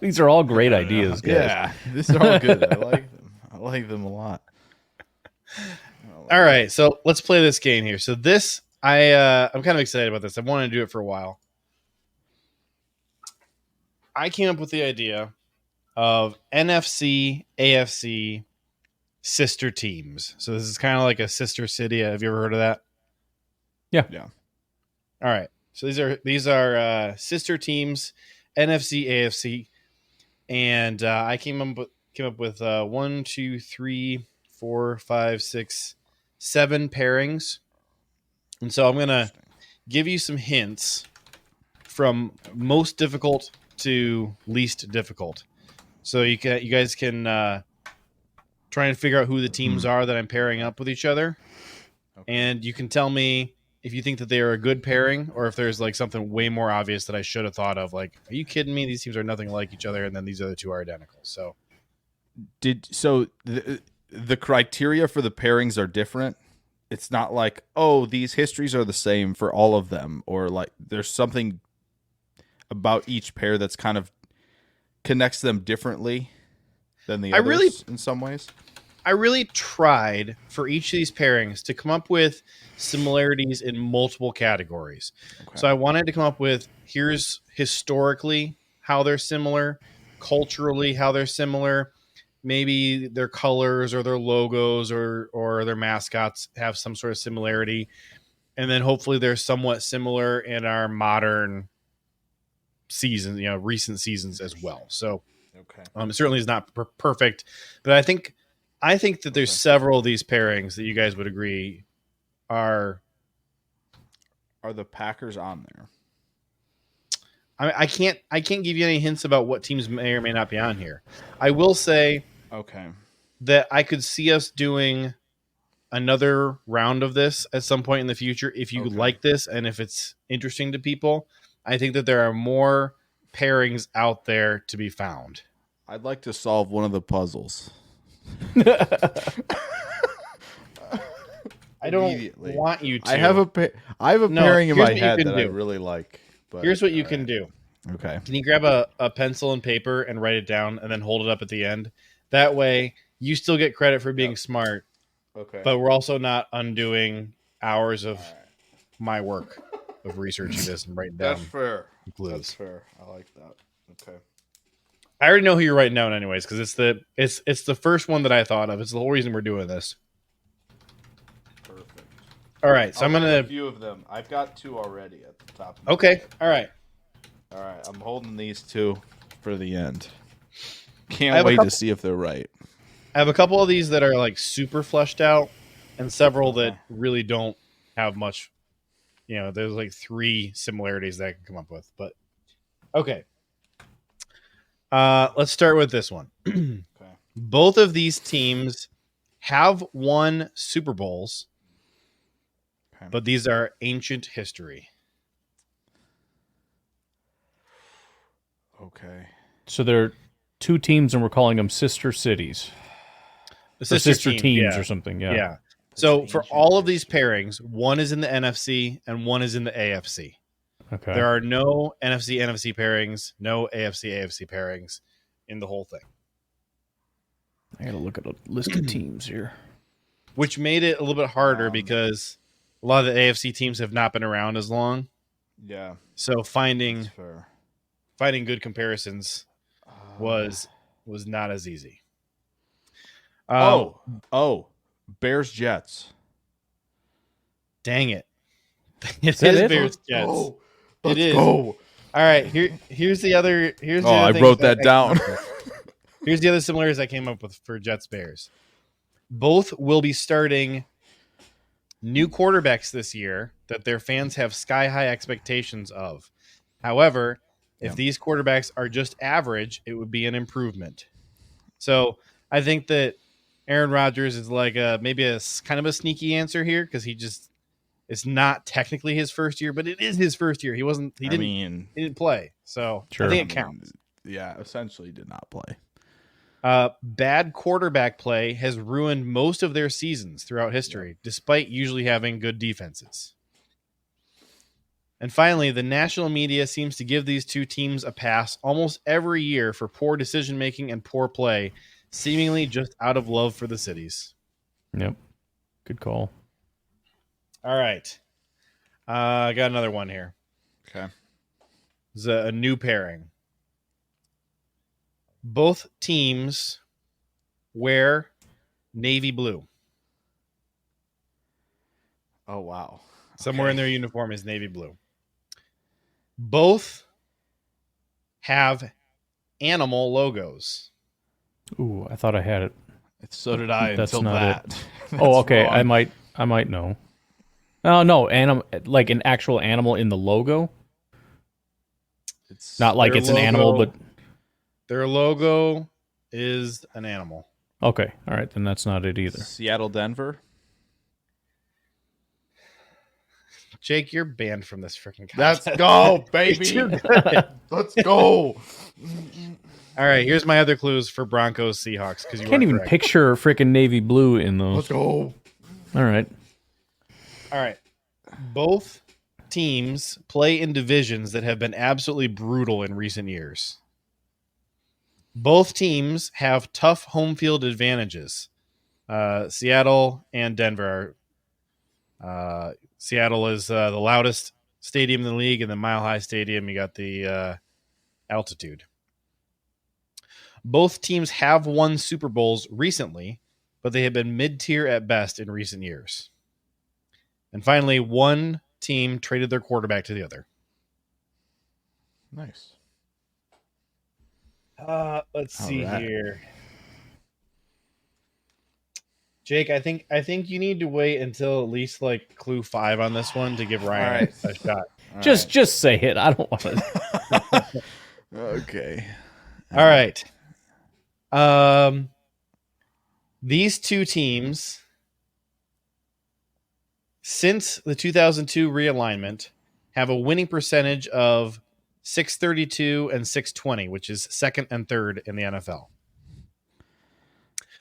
E: These are all great ideas, guys.
D: Yeah, these are all good. I like them. I like them a lot.
C: All right, so let's play this game here. So this, I'm kind of excited about this. I've wanted to do it for a while. I came up with the idea of NFC, AFC sister teams. So this is kind of like a sister city. Have you ever heard of that?
E: Yeah.
D: Yeah.
C: All right. So these are sister teams, NFC, AFC, and I came up with 1, 2, 3, 4, 5, 6, 7 pairings, and so I'm gonna give you some hints from most difficult to least difficult. So you guys can try and figure out who the teams are that I'm pairing up with each other, and you can tell me if you think that they are a good pairing or if there's something way more obvious that I should have thought of. Are you kidding me? These teams are nothing like each other, and then these other two are identical. So
D: the criteria for the pairings are different. It's not these histories are the same for all of them, or there's something about each pair that's kind of connects them differently than the others in some ways.
C: I really tried for each of these pairings to come up with similarities in multiple categories.
D: Okay.
C: So I wanted to come up with here's historically how they're similar, culturally how they're similar, maybe their colors or their logos or their mascots have some sort of similarity, and then hopefully they're somewhat similar in our modern season, recent seasons as well. So
D: Okay.
C: it certainly is not perfect, but I think that there's several of these pairings that you guys would agree are
D: the Packers on there?
C: I can't give you any hints about what teams may or may not be on here. I will say
D: Okay.
C: that I could see us doing another round of this at some point in the future if you like this and if it's interesting to people. I think that there are more pairings out there to be found.
D: I'd like to solve one of the puzzles.
C: I don't want you to.
D: I have a pairing in my head that I really like. But
C: here's what you can do.
D: Okay.
C: Can you grab a pencil and paper and write it down and then hold it up at the end? That way, you still get credit for being smart.
D: Okay.
C: But we're also not undoing hours of my work of researching this and writing down.
D: That's fair.
C: Clues.
D: That's fair. I like that. Okay.
C: I already know who you're writing down, anyways, because it's the first one that I thought of. It's the whole reason we're doing this.
D: Perfect.
C: All right, so I'm gonna
D: a few of them. I've got two already at the top.
C: Okay. All right.
D: All right. I'm holding these two for the end. Can't wait to see if they're right.
C: I have a couple of these that are like super fleshed out, and several that really don't have much. There's like 3 similarities that I can come up with. But okay. Let's start with this one.
D: Okay.
C: Both of these teams have won Super Bowls, but these are ancient history.
D: Okay.
E: So they're 2 teams, and we're calling them sister cities. Sister teams or something. Yeah.
C: So for all of these pairings, one is in the NFC and one is in the AFC.
E: Okay.
C: There are no NFC pairings, no AFC pairings in the whole thing.
E: I gotta look at a list of teams here.
C: Which made it a little bit harder because a lot of the AFC teams have not been around as long.
D: Yeah.
C: So finding
D: Fair.
C: good comparisons was not as easy.
D: Bears Jets.
C: Dang it. It
E: that
C: is
E: it?
C: Bears Jets.
D: Oh,
C: It is.
D: go.
C: All right, here's the other
D: I wrote that down.
C: Here's the other similarities I came up with for Jets Bears. Both will be starting new quarterbacks this year that their fans have sky high expectations of. However, if these quarterbacks are just average, it would be an improvement. So I think that Aaron Rodgers is like maybe a kind of a sneaky answer here because it's not technically his first year, but it is his first year. He didn't play. So
E: Sure.
C: I think it counts.
D: Yeah, essentially did not play.
C: Bad quarterback play has ruined most of their seasons throughout history, despite usually having good defenses. And finally, the national media seems to give these 2 teams a pass almost every year for poor decision-making and poor play, seemingly just out of love for the cities.
E: Yep. Good call.
C: All right. I got another one here.
D: Okay.
C: It's a new pairing. Both teams wear navy blue.
D: Oh, wow.
C: Somewhere in their uniform is navy blue. Both have animal logos.
E: Ooh, I thought I had it.
D: So did I
E: That's
D: until
E: not
D: that.
E: Oh, okay.
D: wrong.
E: I might know. Oh no, like an actual animal in the logo.
D: It's
E: Not like
C: Their
E: it's an animal, but
C: their logo is an animal.
E: okay. All right, then that's not it either.
D: Seattle, Denver.
C: Jake, you're banned from this freaking
D: Let's
C: contest.
D: go, baby. Let's go.
C: All right, here's my other clues for Broncos Seahawks because you
E: Can't even picture freaking navy blue in those.
D: Let's go.
E: All right.
C: All right. Both teams play in divisions that have been absolutely brutal in recent years. Both teams have tough home field advantages. Seattle and Denver. Seattle is the loudest stadium in the league, and the Mile High Stadium, you got the altitude. Both teams have won Super Bowls recently, but they have been mid-tier at best in recent years. And finally, one team traded their quarterback to the other.
D: Nice.
C: Let's see
D: right.
C: here. Jake, I think you need to wait until at least like clue 5 on this one to give Ryan a shot.
E: Just say it. I don't want to.
D: Okay.
C: All right. These two teams, since the 2002 realignment, have a winning percentage of 632 and 620, which is second and third in the NFL.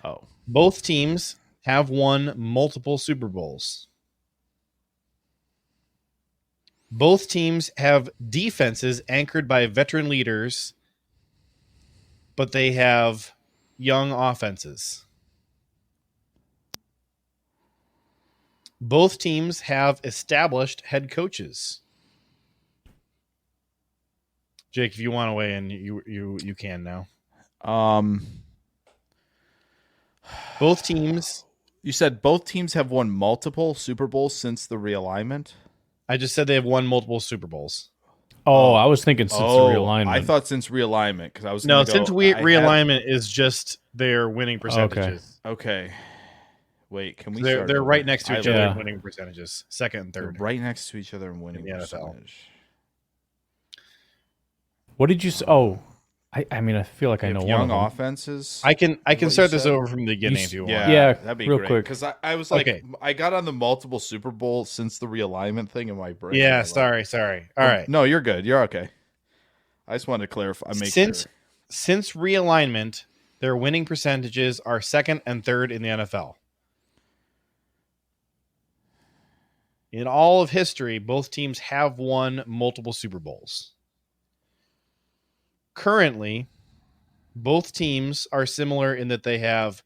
D: Oh.
C: Both teams have won multiple Super Bowls. Both teams have defenses anchored by veteran leaders, but they have young offenses. Both teams have established head coaches. Jake, if you want to weigh in, you can now. Both teams.
D: You said both teams have won multiple Super Bowls since the realignment?
C: I just said they have won multiple Super Bowls.
E: Oh, I was thinking since the realignment.
D: I thought since realignment because I was
C: realignment is just their winning percentages.
D: Okay. Wait, can we?
C: They're right next to each other in winning percentages, second and third.
D: They're right next to each other in winning
C: in the
D: percentage.
E: What did you say? Oh, I mean, I feel like I know
D: young
E: one of them.
D: offenses.
C: I can start this over from the beginning if you want.
E: Yeah,
D: that'd be
E: real
D: great.
E: quick.
D: Because I was like, I got on the multiple Super Bowl since the realignment thing in my brain.
C: Yeah, sorry. All right.
D: No, you're good. You're okay. I just wanted to clarify.
C: Since realignment, their winning percentages are second and third in the NFL. In all of history, both teams have won multiple Super Bowls. Currently, both teams are similar in that they have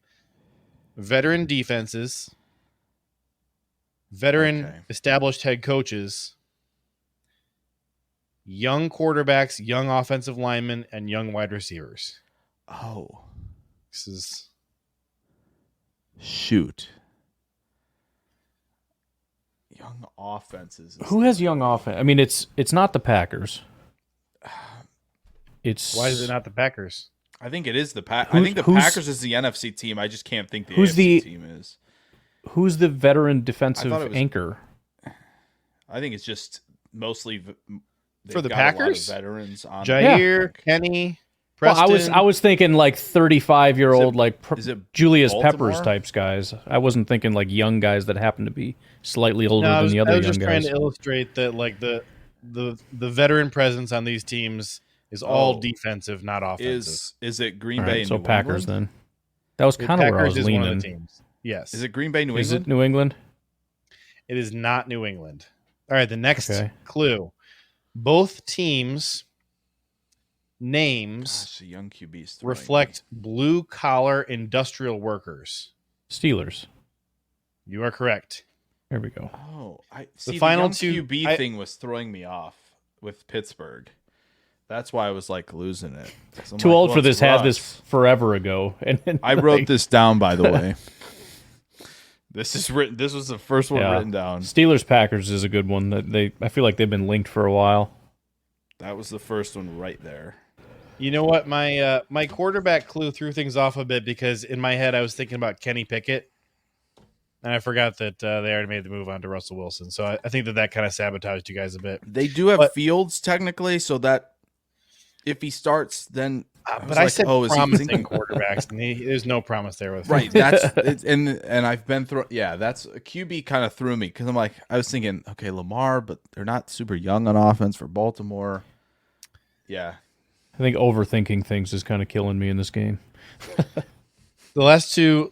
C: veteran defenses, established head coaches, young quarterbacks, young offensive linemen, and young wide receivers.
D: Oh.
C: This is...
D: Shoot. Young offenses.
E: Who has young offense? I mean, it's not the Packers.
C: Why is it not the Packers?
D: I think it is the Packers. I think the Packers is the NFC team. I just can't think the AFC team is.
E: Who's the veteran defensive anchor?
D: I think it's just mostly
C: for the Packers.
D: Veterans on
C: Jair, Kenny, Preston.
E: Well, I was thinking like 35-year-old
D: is it
E: Julius
D: Baltimore?
E: Peppers types guys. I wasn't thinking like young guys that happen to be slightly older than the other young guys. I was just
C: trying to illustrate that like the veteran presence on these teams is all defensive, not offensive.
D: Is it Green Bay and
E: so
D: New
E: Packers
D: England?
E: Then? That was kind of where I was leaning.
C: One of the teams. Yes.
D: Is it Green Bay, New England?
E: Is it New England?
C: It is not New England. All right, the next clue. Both teams' names
D: young QBs
C: reflect blue-collar industrial workers.
E: Steelers.
C: You are correct.
E: There we go.
D: Oh,
C: the final
D: two QB thing was throwing me off with Pittsburgh. That's why I was like losing it.
E: Too old for this. Had this forever ago, and
D: I wrote this down, by the way. This is written. This was the first one written down.
E: Steelers Packers is a good one. That I feel like they've been linked for a while.
D: That was the first one right there.
C: You know what? My quarterback clue threw things off a bit because in my head I was thinking about Kenny Pickett, and I forgot that they already made the move on to Russell Wilson. So I think that kind of sabotaged you guys a bit.
D: They do have Fields technically, so that if he starts, then.
C: But I said promising quarterbacks, and there's no promise there with
D: right. That's and I've been through. Yeah, that's a QB kind of threw me because I'm like I was thinking, okay, Lamar, but they're not super young on offense for Baltimore. Yeah,
E: I think overthinking things is kind of killing me in this game.
C: The last two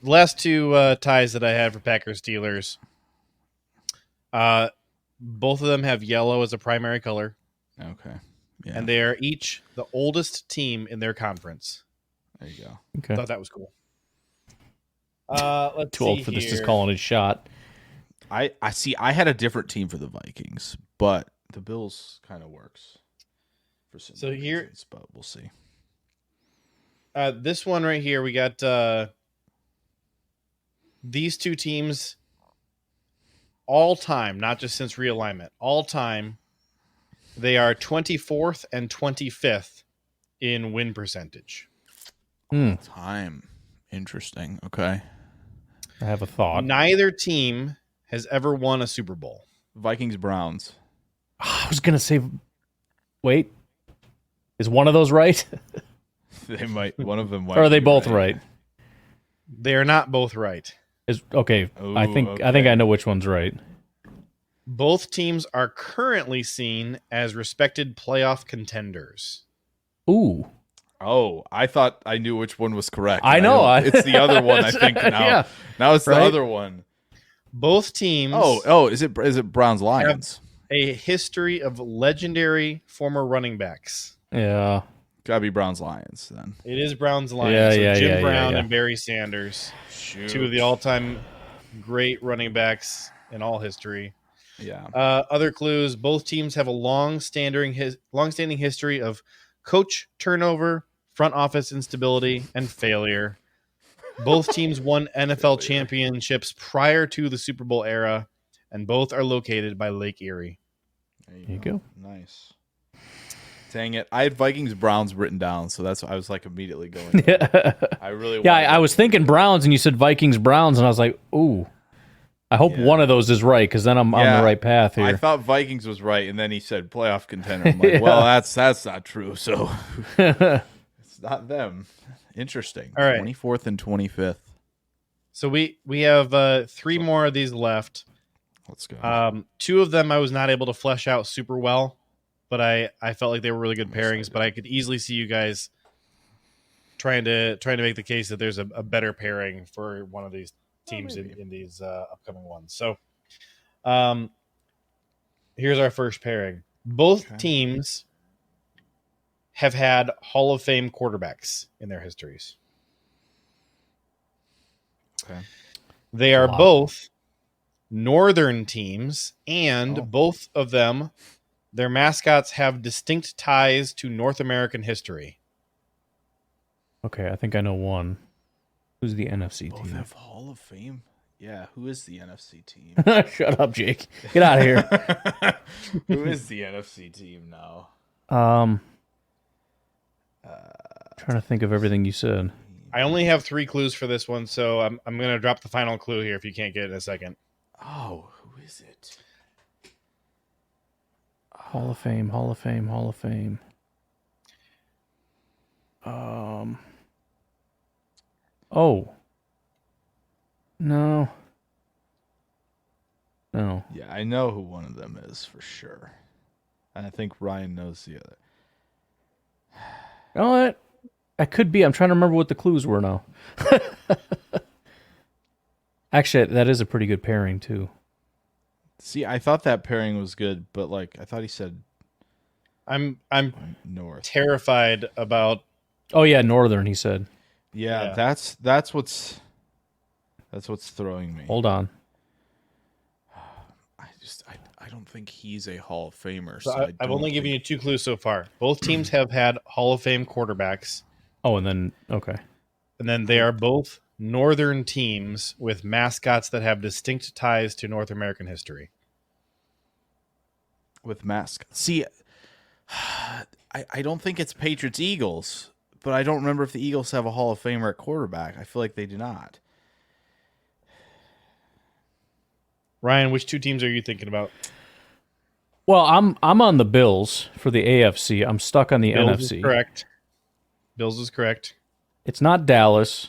C: ties that I had for Packers Steelers, both of them have yellow as a primary color.
D: Okay. Yeah.
C: And they are each the oldest team in their conference.
D: There you go.
E: Okay.
C: I thought that was cool. Let's
E: Too old
C: see
E: for this.
C: here.
E: Just calling his shot.
D: I see. I had a different team for the Vikings, but the Bills kind of works for some
C: So here-
D: reasons, but we'll see.
C: This one right here, we got these two teams all time, not just since realignment, all time. They are 24th and 25th in win percentage.
D: Time. Interesting. Okay.
E: I have a thought.
C: Neither team has ever won a Super Bowl.
D: Vikings Browns.
E: I was gonna say, wait, is one of those right,
D: They might. One of them. Might
E: or are they
D: be
E: both right?
C: They are not both right.
E: Is okay. I
D: Ooh,
E: think
D: okay.
E: I know which one's right.
C: Both teams are currently seen as respected playoff contenders.
E: Ooh,
D: Oh, I thought I knew which one was correct.
E: I know.
D: It's the other one. I think now.
E: Yeah.
D: Now it's the
E: Right?
D: other one.
C: Both teams
D: Oh, is it Browns Lions?
C: a history of legendary former running backs.
E: yeah.
D: Gotta be Browns Lions then.
C: It is Browns Lions.
E: Yeah,
C: so
E: yeah,
C: Jim
E: yeah,
C: Brown
E: yeah.
C: and Barry Sanders,
D: Shoot.
C: two of the all-time great running backs in all history.
D: Yeah.
C: Other clues: both teams have a long-standing history of coach turnover, front office instability, and failure. Both teams won NFL championships prior to the Super Bowl era, and both are located by Lake Erie.
D: There
E: you go.
D: Nice. Dang it! I had Vikings Browns written down, so that's why I was like immediately going. I really.
E: Yeah,
D: wanted
E: I was thinking Browns, and you said Vikings Browns, and I was like, ooh. I hope one of those is right, because then I'm on
D: Yeah,
E: the right path here.
D: I thought Vikings was right, and then he said playoff contender. I'm like, well, that's not true. So it's not them. Interesting.
C: All right.
D: 24th and 25th.
C: So we have three more of these left.
D: Let's go.
C: Two of them I was not able to flesh out super well, but I felt like they were really good pairings. But I could easily see you guys trying to make the case that there's a better pairing for one of these teams in these upcoming ones. So here's our first pairing. Both teams have had Hall of Fame quarterbacks in their histories.
D: Okay.
C: They are both northern teams, and both of them, their mascots have distinct ties to North American history.
E: Okay, I think I know one. Who's the NFC
D: Both
E: team?
D: have Hall of Fame. Yeah, who is the NFC team?
E: Shut up, Jake. Get out of here.
D: Who is the NFC team now?
E: Trying to think of everything you said.
C: I only have 3 clues for this one, so I'm going to drop the final clue here if you can't get it in a second.
D: Oh, who is it?
E: Hall of Fame, Hall of Fame, Hall of Fame. Oh. No. No.
D: Yeah, I know who one of them is for sure. And I think Ryan knows the other.
E: You know what? I could be. I'm trying to remember what the clues were now. Actually, that is a pretty good pairing, too.
D: See, I thought that pairing was good, but like I thought he said
C: I'm
D: north.
C: terrified about
E: Oh, yeah, Northern, he said.
D: Yeah,
C: Yeah.
D: that's what's throwing me.
E: Hold on.
D: I don't think he's a Hall of Famer.
C: So
D: So
C: I've only given you 2 clues so far. Both teams have had Hall of Fame quarterbacks,
E: Oh, and then, okay.
C: and then they are both northern teams with mascots that have distinct ties to North American history.
D: with mascot. See, I don't think it's Patriots Eagles, but I don't remember if the Eagles have a Hall of Famer at quarterback. I feel like they do not.
C: Ryan, which 2 teams are you thinking about?
E: Well, I'm on the Bills for the AFC. I'm stuck on the
C: Bills
E: NFC.
C: is correct. Bills is correct.
E: It's not Dallas.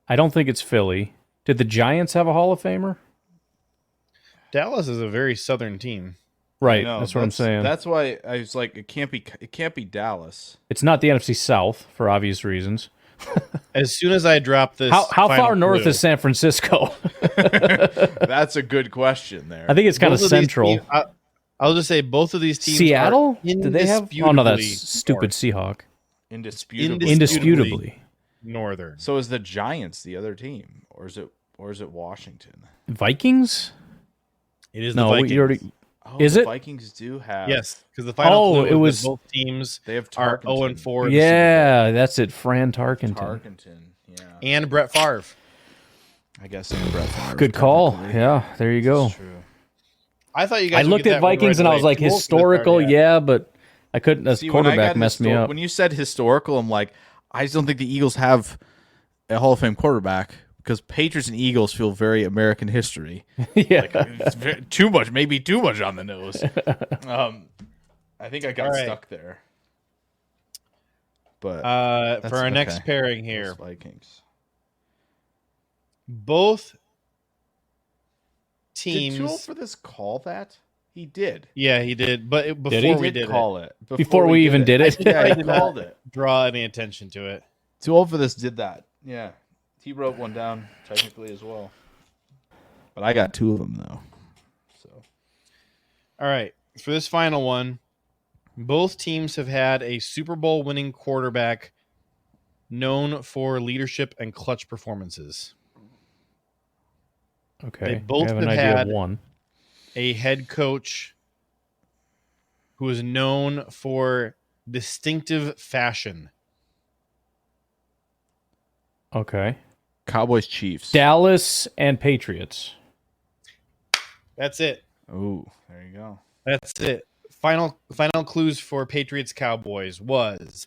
E: I don't think it's Philly. Did the Giants have a Hall of Famer?
C: Dallas is a very southern team.
E: Right,
D: No,
E: that's what I'm saying.
D: That's why I was like, it can't be Dallas.
E: It's not the NFC South for obvious reasons.
C: As soon as I drop this,
E: How
C: final
E: far north
C: clue,
E: is San Francisco?
D: That's a good question there.
E: I think it's kind of
C: both these
E: central.
C: teams- I'll just say both of these teams.
E: Seattle?
C: Are
E: Did they have? Oh no, that's
C: indisputably
E: stupid
C: north.
E: Seahawk.
D: indisputably.
E: Indisputably.
C: northern.
D: So is the Giants the other team, or is it Or is it Washington?
E: Vikings?
C: It is
E: No,
C: the Vikings.
E: you already.
D: Oh,
E: Is
D: the
E: it?
D: Vikings do have.
C: Yes, because the final clue
E: it was
C: that both teams
D: They have
C: are
D: Tarkenton.
C: 0-4.
E: Yeah, that's it. Fran Tarkenton.
D: Tarkenton. Yeah.
C: And Brett Favre.
D: I guess and Brett Favre,
E: Good call.
D: technically.
E: Yeah, there you go.
D: That's true.
C: I thought you guys.
E: I
C: would
E: looked
C: get
E: at
C: that one
E: Vikings
C: right
E: and I
C: away.
E: was like,
C: Too old for this
E: historical,
C: already.
E: yeah, but I couldn't. As
D: See, when I
E: quarterback
D: got
E: messed me up.
D: When you said historical, I'm like, I just don't think the Eagles have a Hall of Fame quarterback because Patriots and Eagles feel very American history.
E: Yeah.
D: It's too much, maybe too much on the nose. I think I got
C: All right.
D: stuck there. But
C: For our next
D: okay.
C: pairing here,
D: Those Vikings.
C: both
D: Did
C: teams.
D: Tool for this call that? He did.
C: Yeah, he did. But before
E: he?
C: we
D: He
C: did
D: call it.
E: Before we even did it.
D: Yeah, he
C: did not.
D: called it.
C: draw any attention to it.
D: Too old for this did that. Yeah. He wrote one down technically as well. But I got two of them though. So
C: All right. For this final one, both teams have had a Super Bowl winning quarterback known for leadership and clutch performances.
E: Okay.
C: They both
E: I have an
C: have
E: idea
C: had-
E: of one.
C: A head coach who is known for distinctive fashion.
E: Okay.
D: Cowboys Chiefs.
E: Dallas and Patriots.
C: That's it.
D: Oh, there you go.
C: That's it. Final clues for Patriots Cowboys was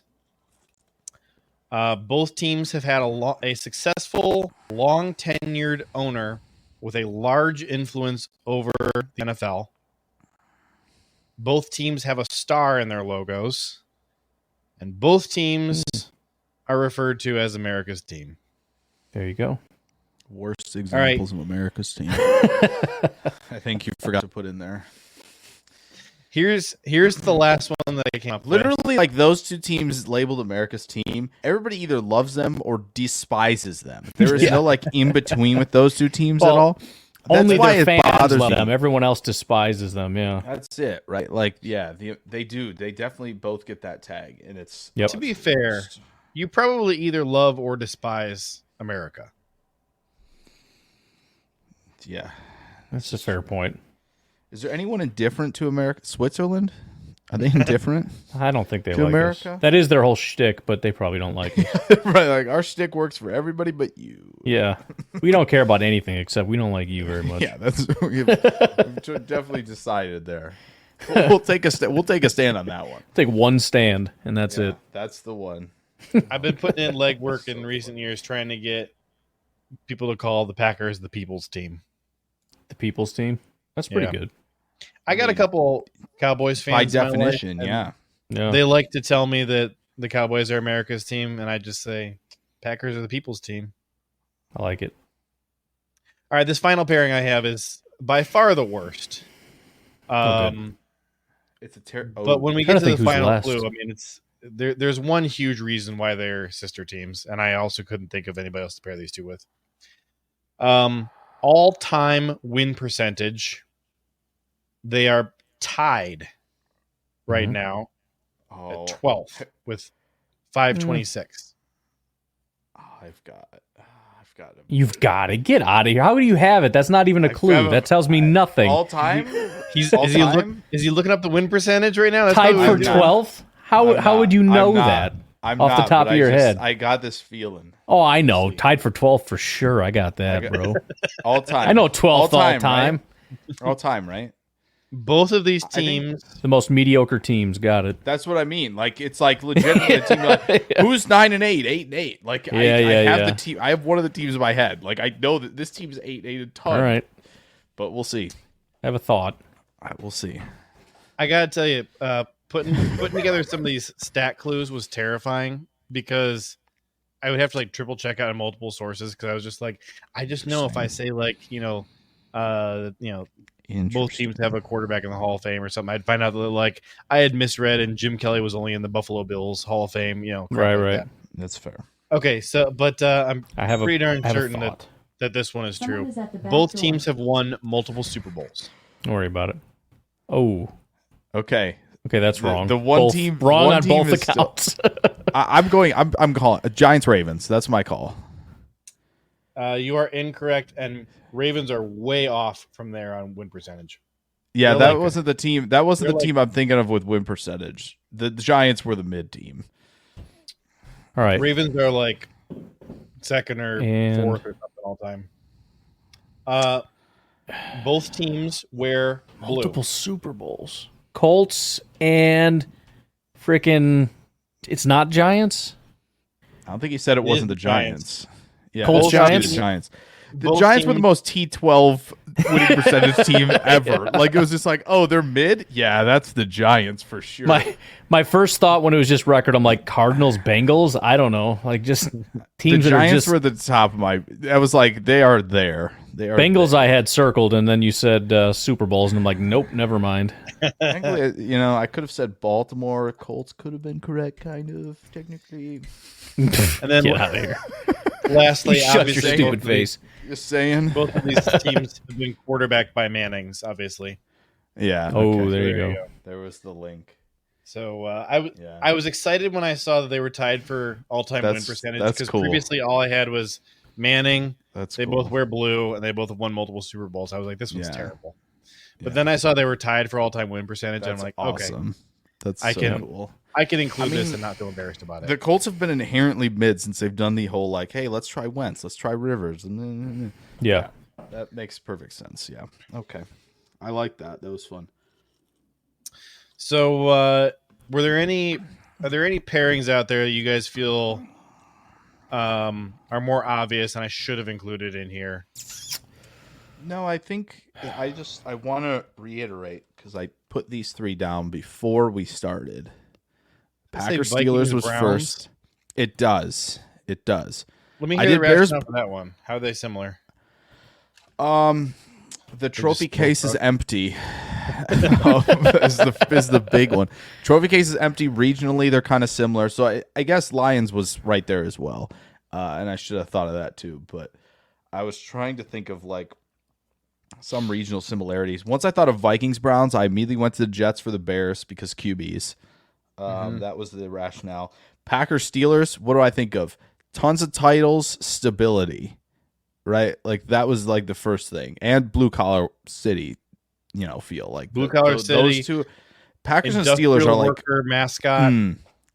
C: both teams have had a successful, long tenured owner with a large influence over the NFL. Both teams have a star in their logos, and both teams are referred to as America's team.
E: There you go.
D: Worst examples of America's team. I think you forgot to put in there.
C: Here's the last one that I came up with.
D: Literally, like those two teams labeled America's team, everybody either loves them or despises them. There is no like in between with those two teams at all. That's
E: Only
D: why
E: their
D: it
E: fans
D: bothers
E: love
D: me.
E: them. Everyone else despises them. Yeah.
D: That's it, right? Like, yeah, they do. They definitely both get that tag, and it's
E: Yep.
C: To be fair, you probably either love or despise America.
D: yeah.
E: That's a fair point.
D: Is there anyone indifferent to America? Switzerland? Are they indifferent?
E: I don't think they
D: To
E: like
D: America?
E: us. That is their whole shtick, but they probably don't like us.
D: Right, like our shtick works for everybody but you.
E: Yeah. We don't care about anything except we don't like you very much.
D: Yeah, that's we've definitely decided there. We'll take a stand on that one.
E: Take one stand, and that's
D: Yeah,
E: it.
D: That's the one.
C: I've been putting in legwork in recent years trying to get people to call the Packers the people's team.
E: The people's team. That's pretty
C: Yeah.
E: good.
C: I got a couple Cowboys
D: By
C: fans in my life,
D: definition,
C: and
D: yeah.
E: Yeah.
C: They like to tell me that the Cowboys are America's team, and I just say Packers are the people's team.
E: I like it.
C: All right, this final pairing I have is by far the worst.
E: Okay.
D: It's a
C: But when we
E: Trying
C: get
E: to
C: to the
E: think who's
C: final
E: last.
C: clue, I mean, there's one huge reason why they're sister teams, and I also couldn't think of anybody else to pair these two with. All-time win percentage, they are tied right
E: Mhm.
C: now
D: oh,
C: at 12th with 526.
D: I've got him.
E: You've got to get out of here. How do you have it? That's not even a
D: I've
E: clue.
D: got
E: That tells me nothing.
D: All time?
C: Is
D: All
C: he
D: time?
C: looking up the win percentage right now? That's
E: Tied
C: probably
E: for
C: what he's doing.
E: 12th? How would you know that?
D: I'm
E: off the
D: not,
E: top
D: but
E: of your
D: I just-
E: head?
D: I got this feeling.
E: Oh, I know. Tied for 12th for sure. I got that, bro.
D: All time.
E: I know 12th all time.
D: Right? All time, right?
C: Both of these
D: I think-
C: teams,
E: The most mediocre teams got it.
D: That's what I mean. Like it's like legitimately a team like who's 9-8, 8-8. Like I have the team. I have one of the teams in my head. Like I know that this team's 8-8 a ton.
E: All right.
D: But we'll see.
E: I have a thought.
D: We'll see.
C: I gotta tell you, putting together some of these stat clues was terrifying because I would have to like triple check out on multiple sources because I was just like, I just know if I say like both teams have a quarterback in the Hall of Fame or something, I'd find out that like I had misread and Jim Kelly was only in the Buffalo Bills Hall of Fame. crap
E: Right,
C: like
E: right.
C: that.
D: That's fair.
C: Okay, so but I'm
E: I have
C: pretty darn
E: I have a
C: certain
E: thought.
C: that this one is
F: Someone
C: true.
F: is at the back
C: Both
F: door.
C: teams have won multiple Super Bowls.
E: Don't worry about it. Oh,
D: Okay.
E: okay, that's
D: The-
E: wrong.
D: the one
E: Both-
D: team-
E: wrong
D: one
E: on
D: team
E: both
D: is still-
E: accounts.
D: I'm calling Giants Ravens. That's my call.
C: You are incorrect, and Ravens are way off from there on win percentage.
D: Yeah,
C: They're
D: that
C: like-
D: wasn't the team. That wasn't the
C: they're
D: team I'm thinking of with win percentage. The Giants were the mid team.
E: All right.
C: Ravens are like second or
E: And-
C: fourth or something all time. Both teams wear blue.
E: Multiple Super Bowls. Colts and freaking. It's not Giants.
D: I don't think he said it wasn't
C: is
D: the
C: Giants.
D: Giants. Yeah,
E: Colts,
D: it's gotta be
E: Giants?
D: The Giants. The
C: Both
D: Giants were the
C: teams-
D: most T12 winning percentage team ever. Like it was just like, oh, they're mid. Yeah, that's the Giants for sure.
E: My first thought when it was just record, I'm like Cardinals, Bengals. I don't know, like just
D: the
E: teams that are
D: Giants
E: just
D: were the top of my. I was like, they are there. They are
E: Bengals.
D: there.
E: I had circled, and then you said Super Bowls, and I'm like, nope, never mind.
D: Technically, I could have said Baltimore. Colts could have been correct, kind of technically.
C: And then
E: Get out of here.
C: lastly,
E: Shut your
C: obviously,
E: stupid face.
D: Just saying.
C: Both of these teams have been quarterbacked by Mannings, obviously.
D: Yeah.
E: Oh,
D: okay.
E: there you go.
D: There was the link.
C: So
D: Yeah.
C: I was excited when I saw that they were tied for all-time win
D: That's-
C: percentage
D: that's
C: because
D: cool.
C: previously all I had was Manning.
D: That's
C: They
D: cool.
C: both wear blue, and they both have won multiple Super Bowls. I was like, this one's
D: Yeah.
C: terrible. But
D: Yeah.
C: then I saw they were tied for all-time win percentage, and I'm
D: That's
C: like, okay,
D: awesome. That's
C: I
D: so
C: can-
D: cool.
C: I can include
D: I mean,
C: this and not feel embarrassed about it.
D: The Colts have been inherently mid since they've done the whole like, hey, let's try Wentz, let's try Rivers, and
E: Yeah.
D: that makes perfect sense. Yeah. Okay. I like that. That was fun.
C: So, are there any pairings out there that you guys feel are more obvious and I should have included in here?
D: No, I think I want to reiterate because I put these three down before we started.
C: Let's say
D: Packers
C: Vikings,
D: Steelers was
C: Browns.
D: first. It does. It does.
C: Let me
D: I
C: hear the
D: did Bears-
C: rationale for that one. How are they similar?
D: The trophy
C: just
D: case
C: broke
D: is empty. is the big one. Trophy case is empty. Regionally, they're kind of similar. So I guess Lions was right there as well. And I should have thought of that too. But I was trying to think of like some regional similarities. Once I thought of Vikings Browns, I immediately went to the Jets for the Bears because QBs. That was the rationale. Packers Steelers. What do I think of? Tons of titles, stability. Right, like that was like the first thing, and blue collar city, feel like
C: Blue collar city,
D: Those two, Packers and Steelers are like
C: worker, mascot.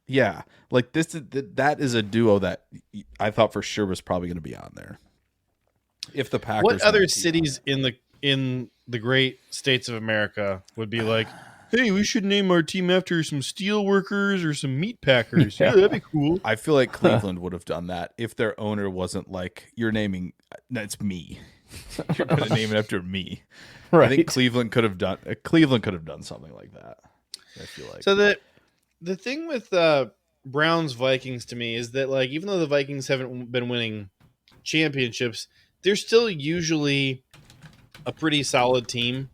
D: yeah, like that is a duo that I thought for sure was probably going to be on there. If the Packers,
C: What other
D: weren't on
C: cities in the great states of America would be like, hey, we should name our team after some steel workers or some meat packers? Yeah, that'd be cool.
D: I feel like Cleveland would have done that if their owner wasn't like, you're naming, that's me. You're going to name it after me.
E: Right.
D: I think Cleveland could have done something like that. I feel like.
C: So the thing with Browns Vikings to me is that like even though the Vikings haven't been winning championships, they're still usually a pretty solid team.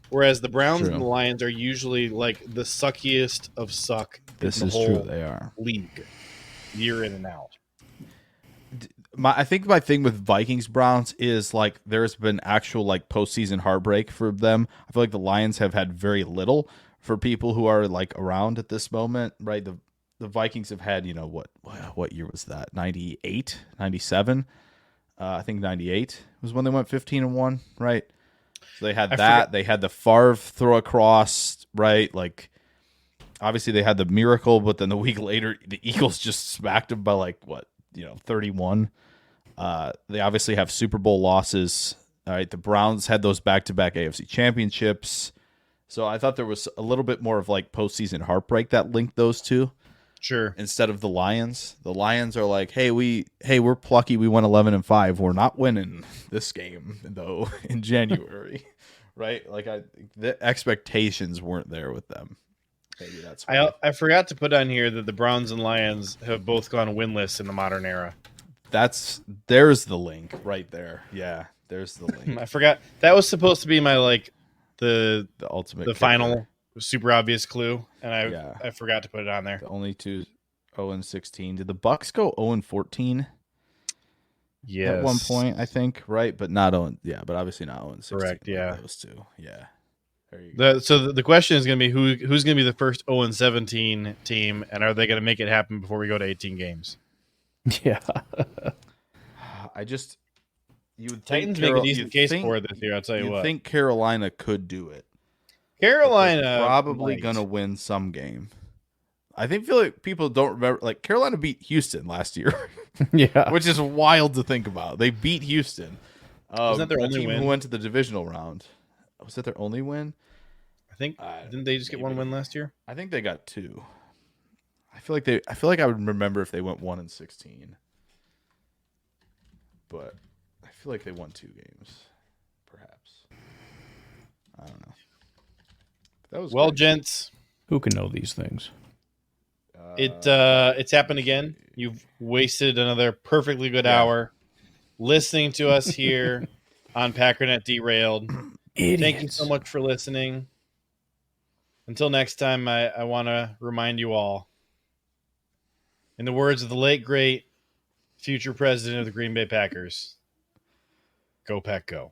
C: Whereas the Browns
D: True.
C: and the Lions are usually like the suckiest of suck
D: This
C: in the
D: is
C: whole
D: true. They are.
C: league, year in and out.
D: I think my thing with Vikings Browns is like there's been actual like postseason heartbreak for them. I feel like the Lions have had very little for people who are like around at this moment, right? The Vikings have had, what year was that? 98, 97? I think 98 was when they went 15-1, right? So they had that.
C: forget-
D: They had the Favre throw across, right? Like obviously they had the miracle, but then the week later the Eagles just smacked them by like 31. They obviously have Super Bowl losses. All right, the Browns had those back-to-back AFC championships. So I thought there was a little bit more of like postseason heartbreak that linked those two
C: Sure.
D: instead of the Lions. The Lions are like, hey, we're plucky. We won 11-5. We're not winning this game though in January, right? Like the expectations weren't there with them. Maybe that's why.
C: I forgot to put on here that the Browns and Lions have both gone winless in the modern era.
D: There's the link right there. Yeah, there's the link.
C: I forgot that was supposed to be my like the
D: ultimate,
C: the
D: kicker.
C: final super obvious clue, and
D: Yeah.
C: I forgot to put it on there.
D: The only two 0-16. Did the Bucks go 0-14
C: Yes.
D: at one point? I think, right, but not 0. Yeah, but obviously not 0-16.
C: Correct,
D: like
C: yeah.
D: those two. Yeah. There you go.
C: So the question is going to be who's going to be the first 0-17 team, and are they going to make it happen before we go to 18 games?
E: Yeah.
D: You would
C: Titans
D: think
C: make a decent case for it this year. I'll tell you
D: you'd
C: what.
D: think Carolina could do it.
C: Carolina
D: They're probably
C: might.
D: gonna win some game. Feel like people don't remember. Like Carolina beat Houston last year,
E: Yeah.
D: which is wild to think about. They beat Houston.
C: Wasn't that their
D: the
C: only
D: team
C: win?
D: who went to the divisional round. Was that their only win?
C: I think didn't they just get one win last year?
D: I think they got 2. I feel like I would remember if they went 1-16. But I feel like they won 2 games, perhaps. I don't know. That was
C: Well,
D: great.
C: gents,
E: Who can know these things?
C: it's happened again. You've wasted another perfectly good hour listening to us here on Packernet Derailed. Thank you so much for listening. Until next time, I want to remind you all, in the words of the late, great future president of the Green Bay Packers, go Pack Go.